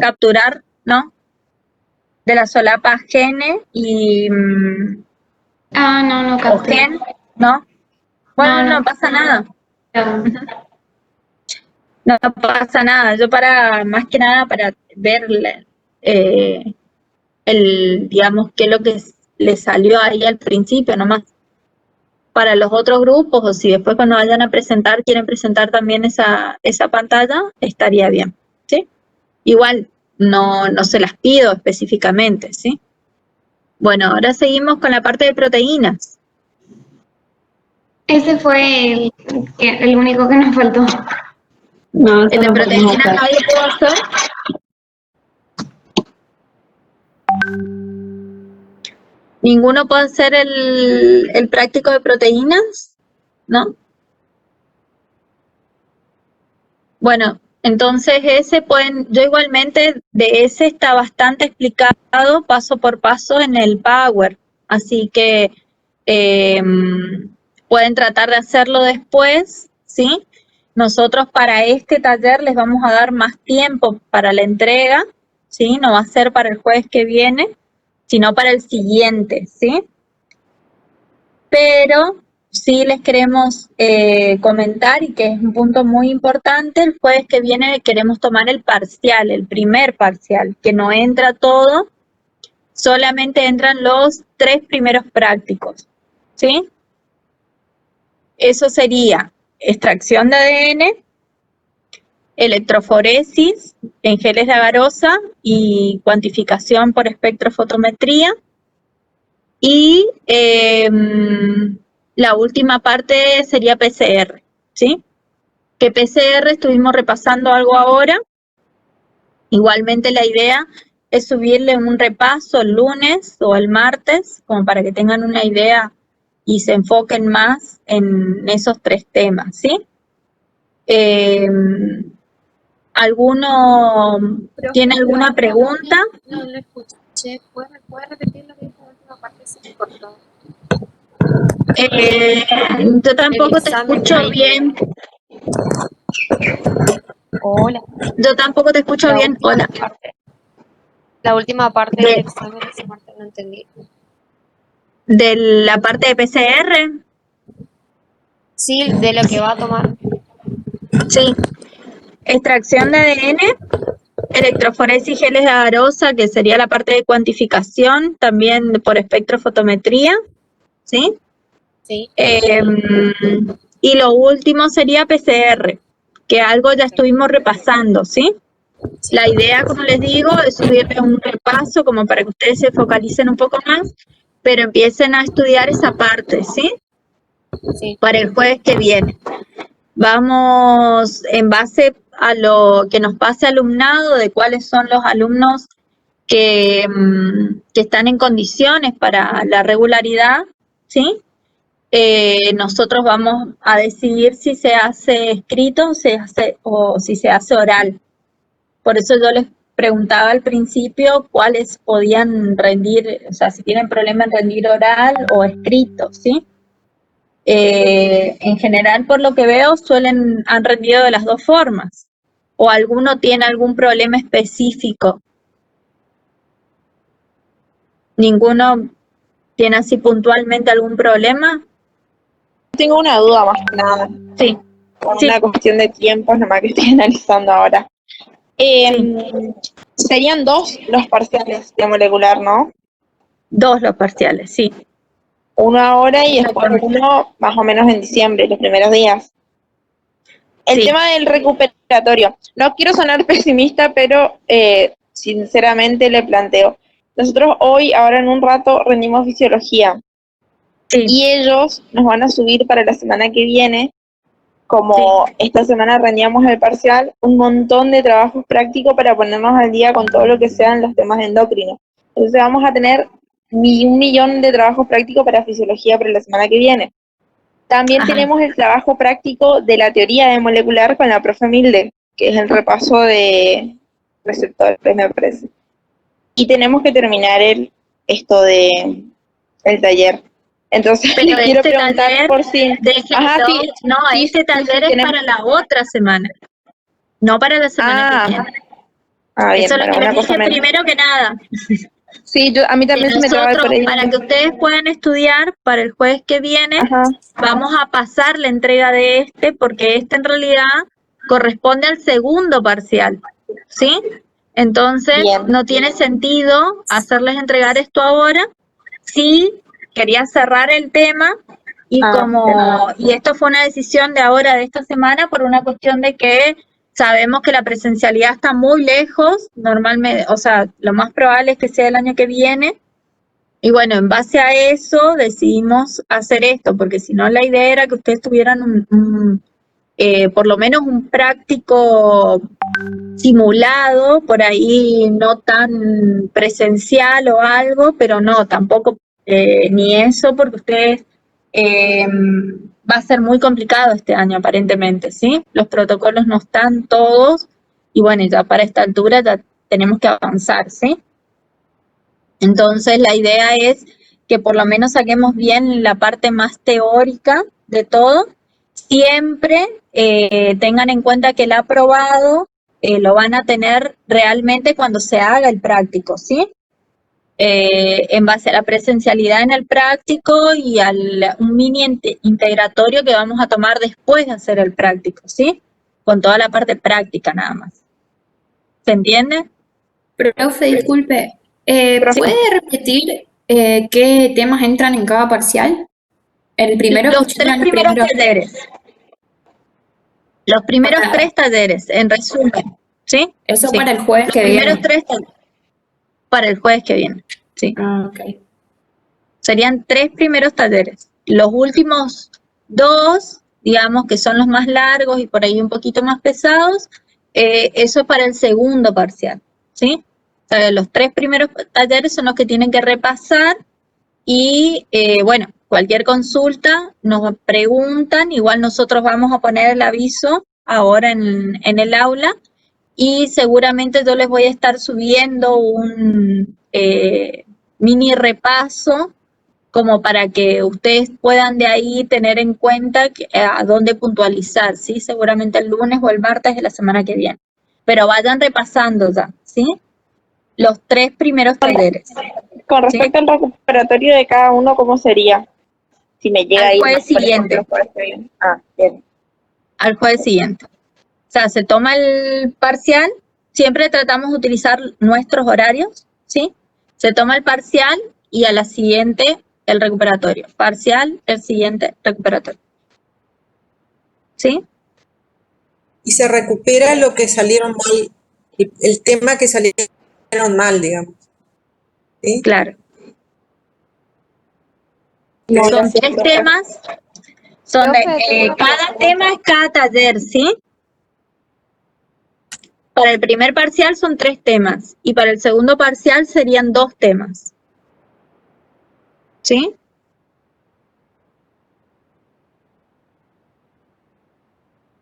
capturar, ¿no? De la solapa genes y No o capté. gen, ¿no? Bueno, no pasa nada. No. No pasa nada. Yo más que nada para ver digamos, qué es lo que le salió ahí al principio nomás. Para los otros grupos, o si después cuando vayan a presentar, quieren presentar también esa pantalla, estaría bien, ¿sí? Igual no se las pido específicamente, ¿sí? Bueno, ahora seguimos con la parte de proteínas. Ese fue el único que nos faltó. No, eso El de lo podemos proteínas hacer. nadie pudo hacer. ¿Ninguno puede hacer el práctico de proteínas? ¿No? Bueno, entonces yo igualmente de ese está bastante explicado paso por paso en el Power, así que pueden tratar de hacerlo después, ¿sí? Nosotros para este taller les vamos a dar más tiempo para la entrega, ¿sí? No va a ser para el jueves que viene, sino para el siguiente, ¿sí? Pero sí les queremos comentar, y que es un punto muy importante, el jueves que viene queremos tomar el parcial, el primer parcial, que no entra todo, solamente entran los 3 primeros prácticos, ¿sí? Eso sería extracción de ADN, electroforesis en geles de agarosa y cuantificación por espectrofotometría. Y la última parte sería PCR, ¿sí? Que PCR estuvimos repasando algo ahora. Igualmente la idea es subirle un repaso el lunes o el martes, como para que tengan una idea y se enfoquen más en esos 3 temas, ¿sí? ¿Alguno tiene alguna pregunta? No lo escuché. ¿Puede repetir lo que dijo la última parte? Se me cortó. Yo tampoco te examen escucho ahí. bien. Hola. Yo tampoco te escucho La bien. última Hola. parte. La última parte del examen, esa parte no entendí. De la parte de PCR, Sí, de lo que va a tomar. sí. Extracción de ADN, electroforesis geles agarosa, que sería la parte de cuantificación, también por espectrofotometría, ¿sí? Sí. Y lo último sería PCR, que algo ya estuvimos repasando, ¿sí? La idea, como les digo, es subirles un repaso como para que ustedes se focalicen un poco más, pero empiecen a estudiar esa parte, ¿sí? Sí. Para el jueves que viene. Vamos en base a lo que nos pase alumnado, de cuáles son los alumnos que están en condiciones para la regularidad, ¿sí? Nosotros vamos a decidir si se hace escrito o si se hace oral. Por eso yo les preguntaba al principio cuáles podían rendir, o sea, si tienen problema en rendir oral o escrito, ¿sí? En general, por lo que veo, han rendido de las 2 formas. ¿O alguno tiene algún problema específico? ¿Ninguno tiene así puntualmente algún problema? Tengo una duda más que nada, Sí, por sí, una cuestión de tiempos nomás que estoy analizando ahora. Serían 2 los parciales de molecular, ¿no? 2 los parciales, sí. Uno ahora y después uno más o menos en diciembre, los primeros días. El Sí. tema del recuperatorio. No quiero sonar pesimista, pero sinceramente le planteo. Nosotros hoy, ahora en un rato, rendimos fisiología. Sí. Y ellos nos van a subir para la semana que viene, como esta semana rendíamos el parcial, un montón de trabajos prácticos para ponernos al día con todo lo que sean los temas endocrinos. Entonces vamos a tener 1.000.000 de trabajos prácticos para fisiología para la semana que viene. También tenemos el trabajo práctico de la teoría de molecular con la profe Milde, que es el repaso de receptores, me parece. Y tenemos que terminar el taller. Entonces, Pero quiero este preguntar taller, por si... este taller es para la otra semana, no para la semana que viene. Bien, Eso es lo bueno, que les una cosa dije menos. primero que nada. Sí, a mí también se me traba por ahí. Para que ustedes puedan estudiar para el jueves que viene, Ajá. vamos a pasar la entrega de porque este en realidad corresponde al segundo parcial, ¿sí? Entonces, Bien. no tiene sentido hacerles entregar esto ahora. Sí, quería cerrar el tema y y esto fue una decisión de ahora, de esta semana, por una cuestión de que sabemos que la presencialidad está muy lejos, normalmente, o sea, lo más probable es que sea el año que viene. Y bueno, en base a eso decidimos hacer esto, porque si no la idea era que ustedes tuvieran por lo menos un práctico simulado, por ahí no tan presencial o algo, pero no, tampoco ni eso, porque ustedes va a ser muy complicado este año aparentemente, ¿sí? Los protocolos no están todos y bueno, ya para esta altura ya tenemos que avanzar, ¿sí? Entonces la idea es que por lo menos saquemos bien la parte más teórica de todo. Siempre tengan en cuenta que el aprobado lo van a tener realmente cuando se haga el práctico, ¿sí? En base a la presencialidad en el práctico y un mini integratorio que vamos a tomar después de hacer el práctico, ¿sí? Con toda la parte práctica nada más. ¿Se entiende? Profe, disculpe, ¿puede repetir qué temas entran en cada parcial? El primero Los escuché 3 los primeros talleres. Los primeros 3 talleres, en resumen, ¿sí? Eso Sí. para el jueves que viene. Los primeros 3 talleres para el jueves que viene, sí. Ok. Serían 3 primeros talleres. Los últimos 2, digamos que son los más largos y por ahí un poquito más pesados, eso es para el segundo parcial, ¿sí? O sea, los 3 primeros talleres son los que tienen que repasar y, bueno, Cualquier consulta nos preguntan, igual nosotros vamos a poner el aviso ahora en el aula y seguramente yo les voy a estar subiendo un mini repaso como para que ustedes puedan de ahí tener en cuenta a dónde puntualizar, ¿sí? Seguramente el lunes o el martes de la semana que viene. Pero vayan repasando ya, ¿sí? Los 3 primeros talleres. Con respecto al recuperatorio de cada uno, ¿cómo sería? Si me llega Al ahí, jueves por ejemplo, siguiente. el jueves que viene. Ah, bien. Al jueves siguiente. O sea, se toma el parcial, siempre tratamos de utilizar nuestros horarios, ¿sí? Se toma el parcial y a la siguiente el recuperatorio. Parcial, el siguiente recuperatorio. ¿Sí? Y se recupera lo que salieron mal, el tema que salieron mal, digamos. ¿Sí? Claro. No, Son gracias, 3 profe. temas. Son cada tema es cada taller, ¿sí? Para el primer parcial son 3 temas y para el segundo parcial serían 2 temas. ¿Sí?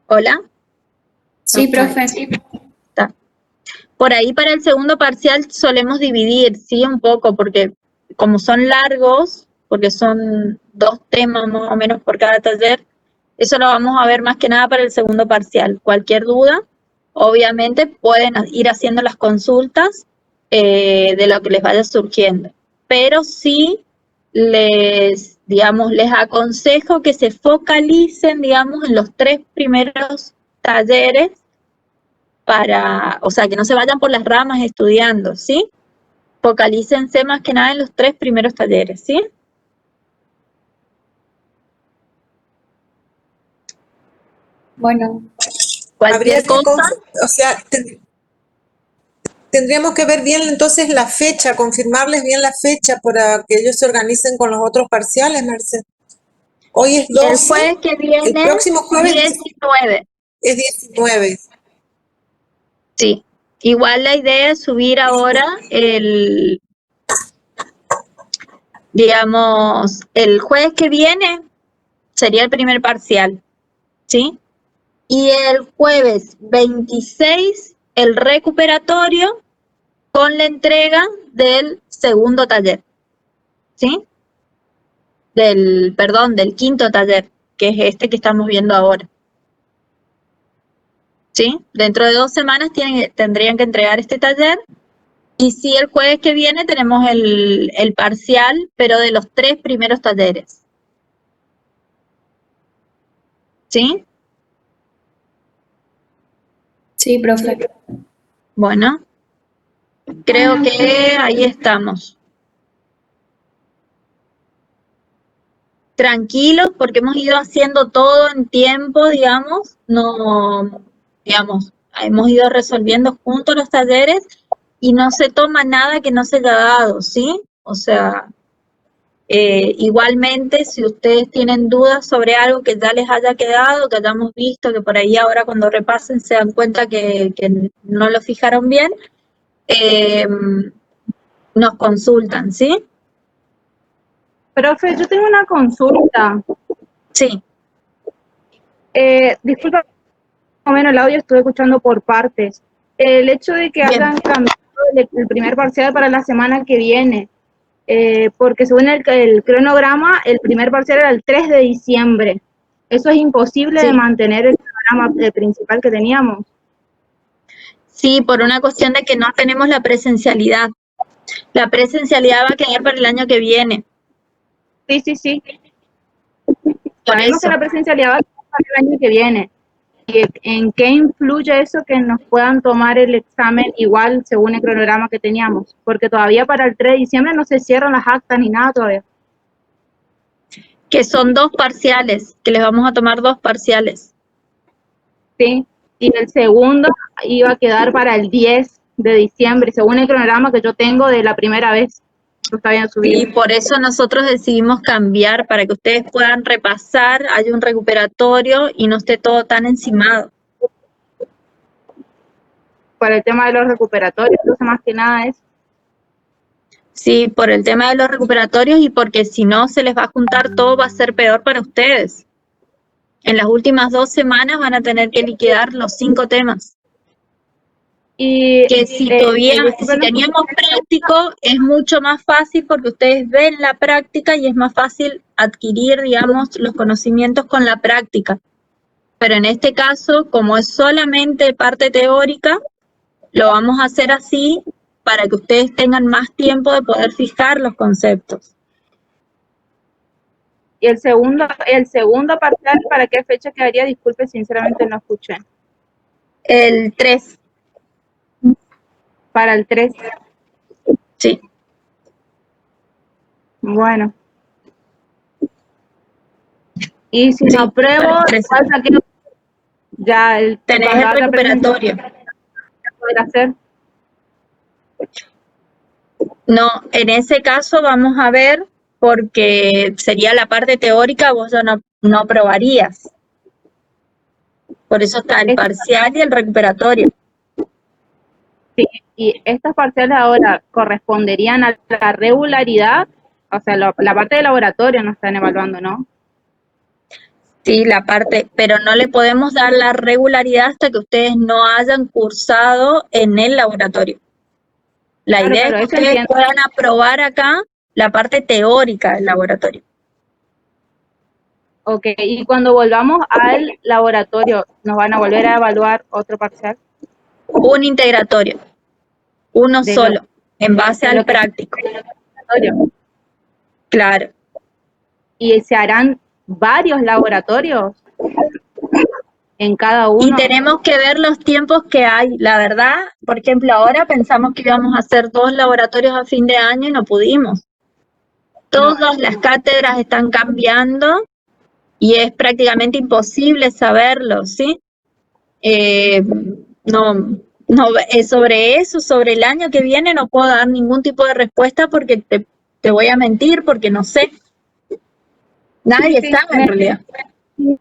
¿Hola? Sí, Ok. profe, sí. Está. Por ahí para el segundo parcial solemos dividir, ¿sí? Un poco, porque como son largos, porque son 2 temas más o menos por cada taller, eso lo vamos a ver más que nada para el segundo parcial. Cualquier duda, obviamente pueden ir haciendo las consultas de lo que les vaya surgiendo. Pero sí les aconsejo que se focalicen, digamos, en los 3 primeros talleres o sea, que no se vayan por las ramas estudiando, ¿sí? Focalícense más que nada en los 3 primeros talleres, ¿sí? Bueno, Habría Cualquier que, cosa, o sea, tendríamos que ver bien entonces la fecha, confirmarles bien la fecha para que ellos se organicen con los otros parciales, Merced. Hoy es y el 12, jueves que el viene, próximo jueves 19. es 19. Sí, igual la idea es subir ahora el jueves que viene sería el primer parcial, ¿sí? Y el jueves 26 el recuperatorio con la entrega del segundo taller, ¿sí? Del quinto taller, que es este que estamos viendo ahora. ¿Sí? Dentro de 2 semanas tendrían que entregar este taller. Y sí, el jueves que viene tenemos el parcial, pero de los 3 primeros talleres. ¿Sí? sí, profe. Bueno, creo que ahí estamos. Tranquilos, porque hemos ido haciendo todo en tiempo, digamos. No, digamos, hemos ido resolviendo juntos los talleres y no se toma nada que no se haya dado, ¿sí? O sea, igualmente, si ustedes tienen dudas sobre algo que ya les haya quedado, que hayamos visto, que por ahí ahora cuando repasen se dan cuenta que no lo fijaron bien, nos consultan, ¿sí? Profe, yo tengo una consulta. Sí, Disculpa, más o menos el audio estuve escuchando por partes. El hecho de que bien. hayan cambiado el primer parcial para la semana que viene, porque según el cronograma, el primer parcial era el 3 de diciembre. Eso es imposible de Sí. mantener el cronograma principal que teníamos. Sí, por una cuestión de que no tenemos la presencialidad. La presencialidad va a quedar para el año que viene. Sí. Por Sabemos que eso. la presencialidad va a ser para el año que viene. ¿Y en qué influye eso que nos puedan tomar el examen igual según el cronograma que teníamos? Porque todavía para el 3 de diciembre no se cierran las actas ni nada todavía. Que son 2 parciales, que les vamos a tomar 2 parciales. Sí, y el segundo iba a quedar para el 10 de diciembre, según el cronograma que yo tengo de la primera vez. Lo está bien subido. Y por eso nosotros decidimos cambiar, para que ustedes puedan repasar, haya un recuperatorio y no esté todo tan encimado. Para el tema de los recuperatorios, entonces más que nada es. Sí, por el tema de los recuperatorios y porque si no se les va a juntar todo, va a ser peor para ustedes. En las últimas 2 semanas van a tener que liquidar los 5 temas. Y Que si todavía, si disculpen, teníamos práctico, es mucho más fácil porque ustedes ven la práctica y es más fácil adquirir, digamos, los conocimientos con la práctica. Pero en este caso, como es solamente parte teórica, lo vamos a hacer así para que ustedes tengan más tiempo de poder fijar los conceptos. y el segundo parcial, ¿para qué fecha quedaría? Disculpe, sinceramente no escuché. El 3, Para el 3. sí. Bueno. Y si Sí, no apruebo, para el 3. igual saqué ya Tenés cuando el haga recuperatorio. poder hacer. No, en ese caso vamos a ver, porque sería la parte teórica, vos ya no aprobarías. Por eso está el parcial y el recuperatorio. Sí, y estas parciales ahora corresponderían a la regularidad, o sea, la parte de laboratorio no están evaluando, ¿no? Sí, la parte, pero no le podemos dar la regularidad hasta que ustedes no hayan cursado en el laboratorio. La Claro, idea claro, es que eso ustedes entiendo. puedan aprobar acá la parte teórica del laboratorio. Ok, y cuando volvamos al laboratorio, ¿nos van a volver a evaluar otro parcial? Un integratorio, uno De solo, en base de al lo que práctico. laboratorio. Claro. ¿Y se harán varios laboratorios en cada Y uno? tenemos que ver los tiempos que hay. La verdad, por ejemplo, ahora pensamos que íbamos a hacer 2 laboratorios a fin de año y no pudimos. Todas las cátedras están cambiando y es prácticamente imposible saberlo, ¿sí? Sobre eso, sobre el año que viene, no puedo dar ningún tipo de respuesta porque te voy a mentir, porque no sé. Nadie Sí, sabe en realidad. Mi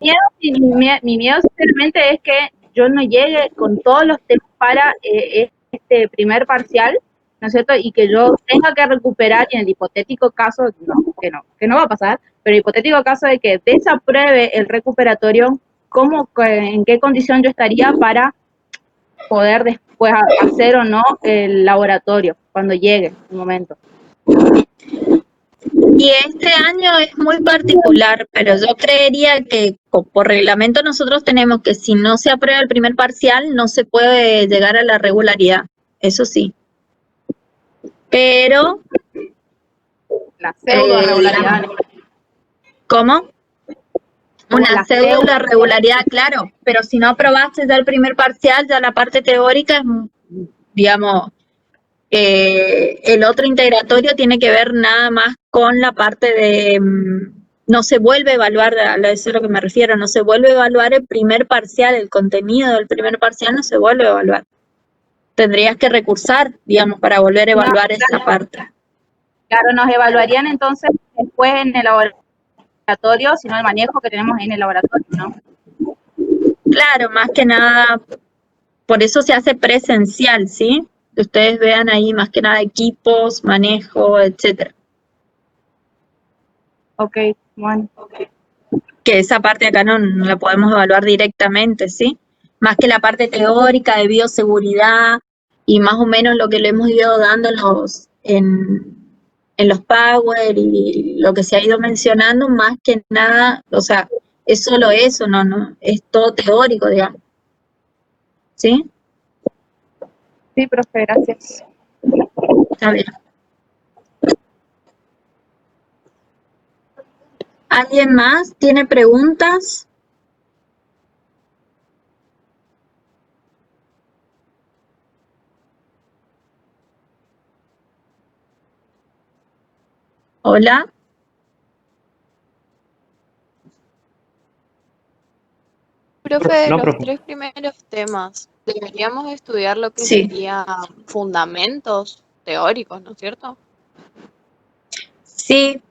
miedo sinceramente es que yo no llegue con todos los temas para este primer parcial, ¿no es cierto? Y que yo tenga que recuperar, y en el hipotético caso, que no va a pasar, pero el hipotético caso de que desapruebe el recuperatorio, en qué condición yo estaría para poder después hacer o no el laboratorio cuando llegue el momento. Y este año es muy particular, pero yo creería que por reglamento nosotros tenemos que si no se aprueba el primer parcial, no se puede llegar a la regularidad, eso sí. Pero... La pseudo regularidad. ¿Cómo? Una pseudo regularidad, claro, pero si no aprobaste ya el primer parcial, ya la parte teórica es, digamos, el otro integratorio tiene que ver nada más con la parte de, no se vuelve a evaluar, a eso es a lo que me refiero, no se vuelve a evaluar el primer parcial, el contenido del primer parcial no se vuelve a evaluar. Tendrías que recursar, digamos, para volver a evaluar esa parte. Claro, nos evaluarían entonces después en el laboratorio, sino el manejo que tenemos en el laboratorio, ¿no? Claro, más que nada, por eso se hace presencial, ¿sí? Que ustedes vean ahí más que nada equipos, manejo, etcétera. Ok, bueno. Que esa parte acá no la podemos evaluar directamente, ¿sí? Más que la parte teórica de bioseguridad y más o menos lo que le hemos ido dando en los Power y lo que se ha ido mencionando, más que nada, o sea, es solo eso, no, es todo teórico, digamos. ¿Sí? Sí, profe, gracias. Está bien. ¿Alguien más tiene preguntas? Hola. Profe, de No, los profe. 3 primeros temas, deberíamos estudiar lo que Sí. serían fundamentos teóricos, ¿no es cierto? Sí,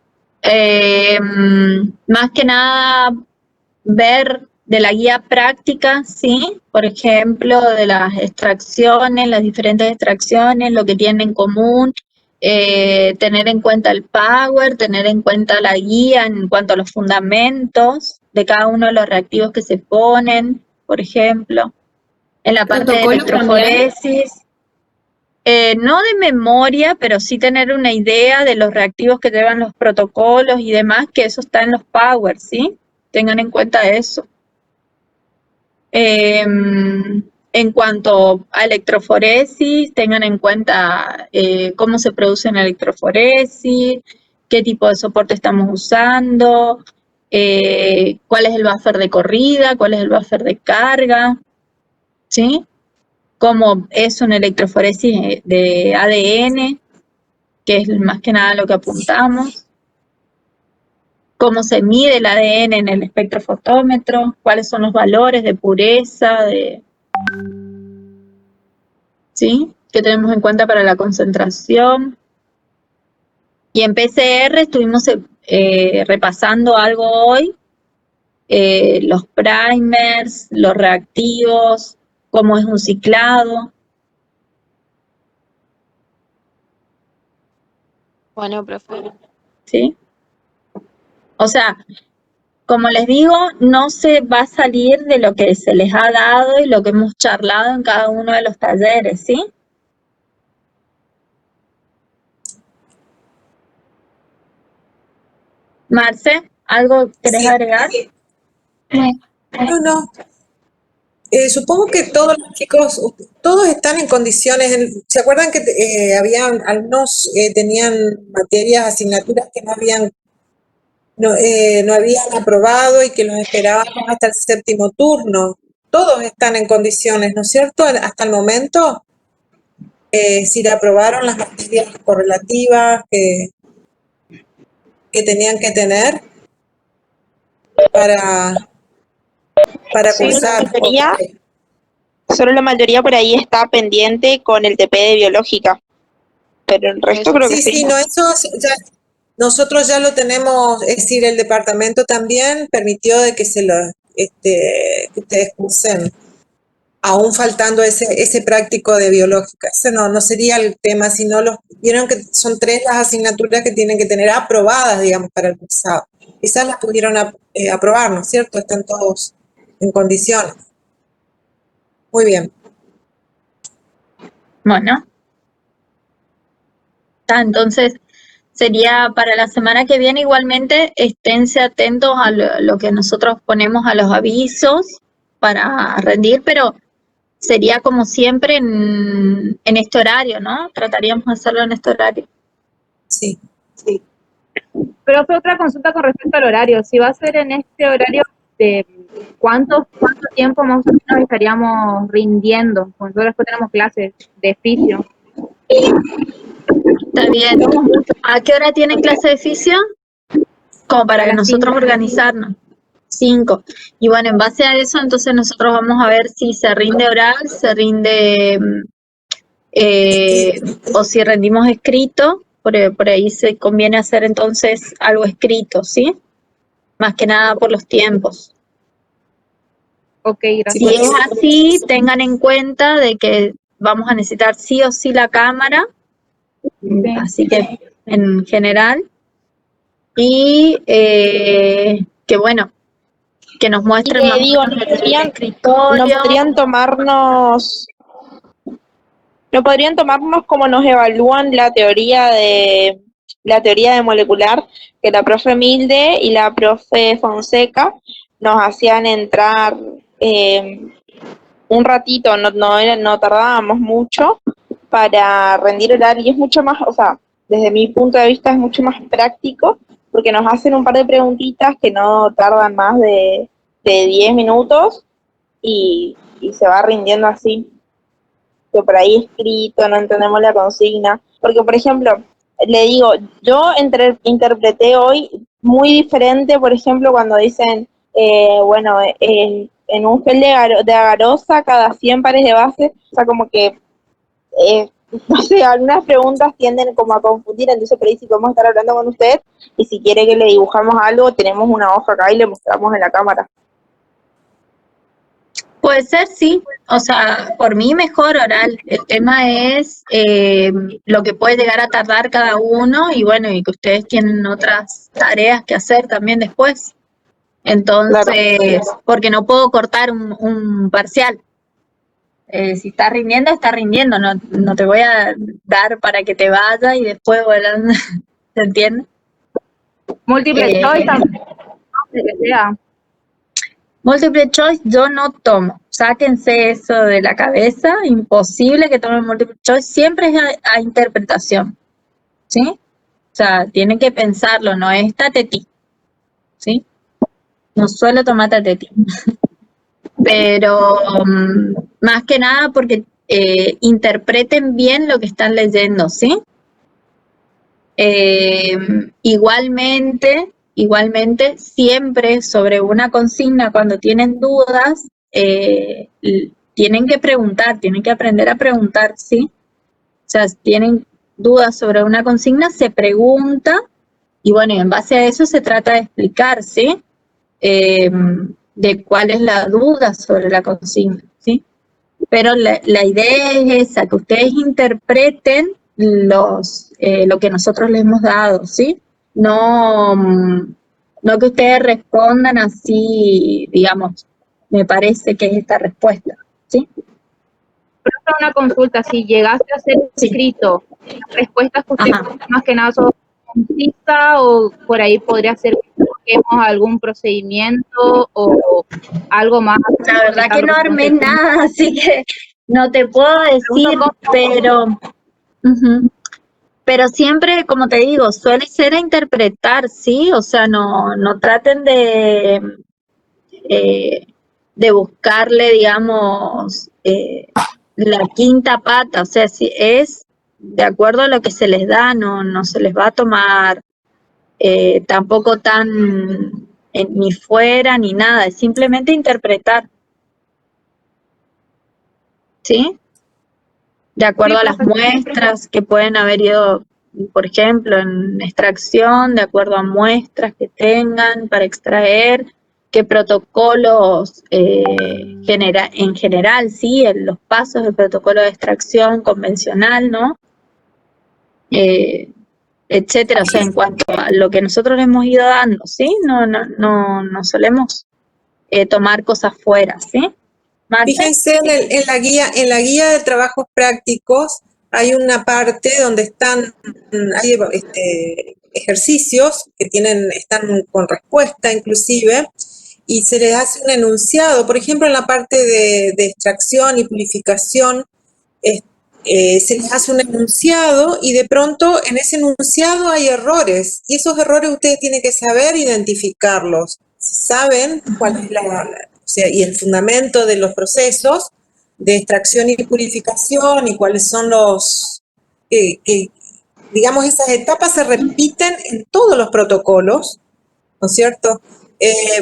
más que nada ver de la guía práctica, sí, por ejemplo, de las extracciones, las diferentes extracciones, lo que tienen en común, tener en cuenta el power, tener en cuenta la guía en cuanto a los fundamentos de cada uno de los reactivos que se ponen, por ejemplo. En la parte de ¿Protocolo también? electroforesis, no de memoria, pero sí tener una idea de los reactivos que llevan los protocolos y demás, que eso está en los power, ¿sí? Tengan en cuenta eso. En cuanto a electroforesis, tengan en cuenta cómo se produce en electroforesis, qué tipo de soporte estamos usando, cuál es el buffer de corrida, cuál es el buffer de carga, ¿sí? Cómo es una electroforesis de ADN, que es más que nada lo que apuntamos. Cómo se mide el ADN en el espectrofotómetro, cuáles son los valores de pureza, ¿sí? Que tenemos en cuenta para la concentración. Y en PCR estuvimos repasando algo hoy, los primers, los reactivos, cómo es un ciclado. Bueno, profe. ¿Sí? O sea, como les digo, no se va a salir de lo que se les ha dado y lo que hemos charlado en cada uno de los talleres, ¿sí? Marce, ¿algo querés agregar? No. Supongo que todos los chicos, todos están en condiciones. ¿Se acuerdan que habían algunos tenían materias, asignaturas que no habían aprobado y que los esperábamos hasta el séptimo turno? Todos están en condiciones, ¿no es cierto? Hasta el momento, si le aprobaron las materias correlativas que tenían que tener para cursar. Solo la mayoría por ahí está pendiente con el TP de biológica, pero el resto creo que sí. Sí, no, eso ya, nosotros ya lo tenemos, es decir, el departamento también permitió de que que ustedes cursen, aún faltando ese práctico de biológica. Ese no sería el tema, sino vieron que son 3 las asignaturas que tienen que tener aprobadas, digamos, para el cursado. Quizás las pudieron aprobar, ¿no es cierto? Están todos en condiciones. Muy bien. Bueno. Entonces, sería para la semana que viene igualmente, esténse atentos a lo que nosotros ponemos a los avisos para rendir, pero sería como siempre en este horario, ¿no? Trataríamos de hacerlo en este horario. Sí. Pero fue otra consulta con respecto al horario. Si va a ser en este horario, de ¿cuánto tiempo más o menos estaríamos rindiendo? Porque nosotros después tenemos clases de fisio. Está bien. ¿A qué hora tienen clase de fisio? Como para que nosotros organizarnos. 5. Y bueno, en base a eso, entonces nosotros vamos a ver si se rinde oral, se rinde o si rendimos escrito. Por ahí se conviene hacer entonces algo escrito, ¿sí? Más que nada por los tiempos. Ok, gracias. Si es así, tengan en cuenta de que vamos a necesitar sí o sí la cámara, así que en general, y que bueno, que nos muestren más o menos el escritorio. No podrían tomarnos como nos evalúan la teoría de molecular, que la profe Milde y la profe Fonseca nos hacían entrar un ratito, no tardábamos mucho para rendir oral, y es mucho más, o sea, desde mi punto de vista es mucho más práctico, porque nos hacen un par de preguntitas que no tardan más de 10 minutos y se va rindiendo así, que por ahí escrito, no entendemos la consigna, porque por ejemplo, le digo, yo interpreté hoy muy diferente, por ejemplo, cuando dicen, en un gel de agarosa cada 100 pares de base, o sea, como que, no sé, algunas preguntas tienden como a confundir, entonces por ahí sí podemos estar hablando con usted, y si quiere que le dibujamos algo, tenemos una hoja acá y le mostramos en la cámara. Puede ser, sí. O sea, por mí mejor oral. El tema es lo que puede llegar a tardar cada uno y bueno, y que ustedes tienen otras tareas que hacer también después. Entonces, porque no puedo cortar un parcial. Si está rindiendo, no te voy a dar para que te vaya y después, bueno, ¿se entiende? Múltiple choice también, de que sea. Múltiple choice yo no tomo. Sáquense eso de la cabeza. Imposible que tomen múltiple choice. Siempre es a interpretación. ¿Sí? O sea, tienen que pensarlo. No es tatetí. ¿Sí? No suelo tomar tatetí. Pero más que nada porque interpreten bien lo que están leyendo. ¿Sí? Igualmente, siempre sobre una consigna, cuando tienen dudas, tienen que preguntar, tienen que aprender a preguntar, ¿sí? O sea, si tienen dudas sobre una consigna, se pregunta, y bueno, y en base a eso se trata de explicar, ¿sí? De cuál es la duda sobre la consigna, ¿sí? Pero la idea es esa, que ustedes interpreten lo que nosotros les hemos dado, ¿sí? No, no que ustedes respondan así, digamos, me parece que es esta respuesta, ¿sí? Pero una consulta, si llegaste a hacer escrito, las respuestas que usted más que nada son concisas o por ahí podría ser que busquemos algún procedimiento o algo más. La verdad que no armé nada, así que no te puedo decir, pero siempre, como te digo, suele ser a interpretar, ¿sí? O sea, no traten de buscarle, digamos, la quinta pata, o sea, si es de acuerdo a lo que se les da, no se les va a tomar tampoco tan ni fuera ni nada, es simplemente interpretar. ¿Sí? De acuerdo a las muestras que pueden haber ido, por ejemplo, en extracción, de acuerdo a muestras que tengan para extraer, qué protocolos en general, sí, los pasos del protocolo de extracción convencional, ¿no? Etcétera, o sea, en cuanto a lo que nosotros le hemos ido dando, ¿sí? No solemos tomar cosas fuera, ¿sí? Fíjense en la guía de trabajos prácticos hay una parte donde hay ejercicios que están con respuesta inclusive, y se les hace un enunciado. Por ejemplo, en la parte de extracción y purificación, se les hace un enunciado y de pronto en ese enunciado hay errores, y esos errores ustedes tienen que saber identificarlos. Si saben cuál es o sea, y el fundamento de los procesos de extracción y purificación y cuáles son digamos, esas etapas se repiten en todos los protocolos, ¿no es cierto?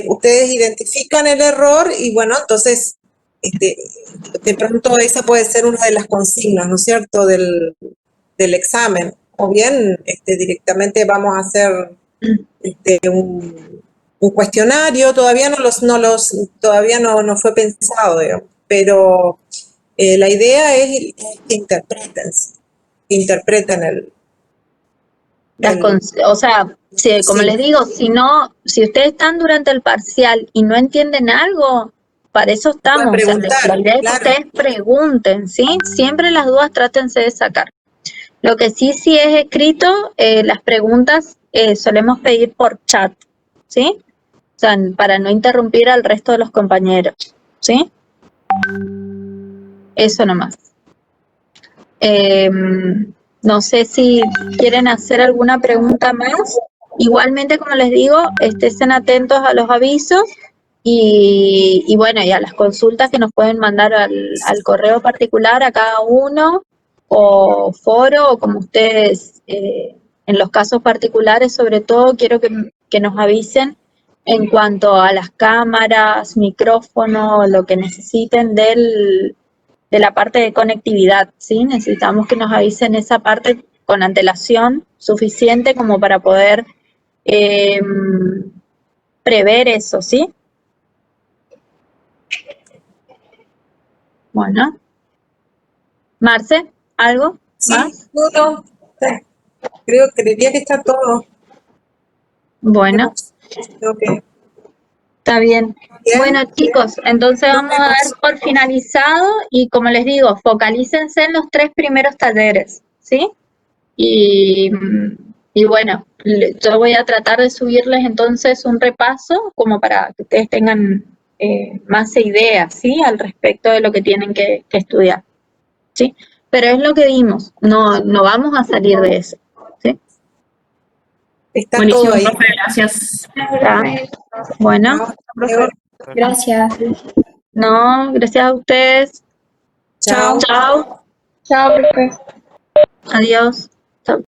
Ustedes identifican el error y bueno, entonces de pronto esa puede ser una de las consignas, ¿no es cierto?, del examen. O bien directamente vamos a hacer un cuestionario, todavía no fue pensado, digamos, pero la idea es que interpreten o sea, como les digo, si ustedes están durante el parcial y no entienden algo, para eso estamos. O sea, la idea es que ustedes pregunten, ¿sí? Siempre las dudas trátense de sacar. Lo que sí es escrito, las preguntas solemos pedir por chat, ¿sí? O sea, para no interrumpir al resto de los compañeros, ¿sí? Eso nomás. No sé si quieren hacer alguna pregunta más. Igualmente, como les digo, estén atentos a los avisos y bueno, y a las consultas que nos pueden mandar al correo particular a cada uno, o foro, o como ustedes, en los casos particulares, sobre todo, quiero que nos avisen en cuanto a las cámaras, micrófono, lo que necesiten de la parte de conectividad, ¿sí? Necesitamos que nos avisen esa parte con antelación suficiente como para poder prever eso, ¿sí? Bueno. Marce, ¿algo Sí, más? no. Creería que está todo. Bueno, Creo que está bien. bien. Bueno, chicos, entonces Nos vamos a vemos. dar por finalizado y como les digo, focalícense en los 3 primeros talleres, ¿sí? Y bueno, yo voy a tratar de subirles entonces un repaso como para que ustedes tengan más ideas, ¿sí? Al respecto de lo que tienen que estudiar, ¿sí? Pero es lo que vimos, no vamos a salir de eso, ¿sí? Está Buenísimo, todo ahí. profe, gracias. ¿Está? Bueno, Chao. Gracias. no, gracias a ustedes. Chao. Chao. Chao, profe. Adiós. Chao.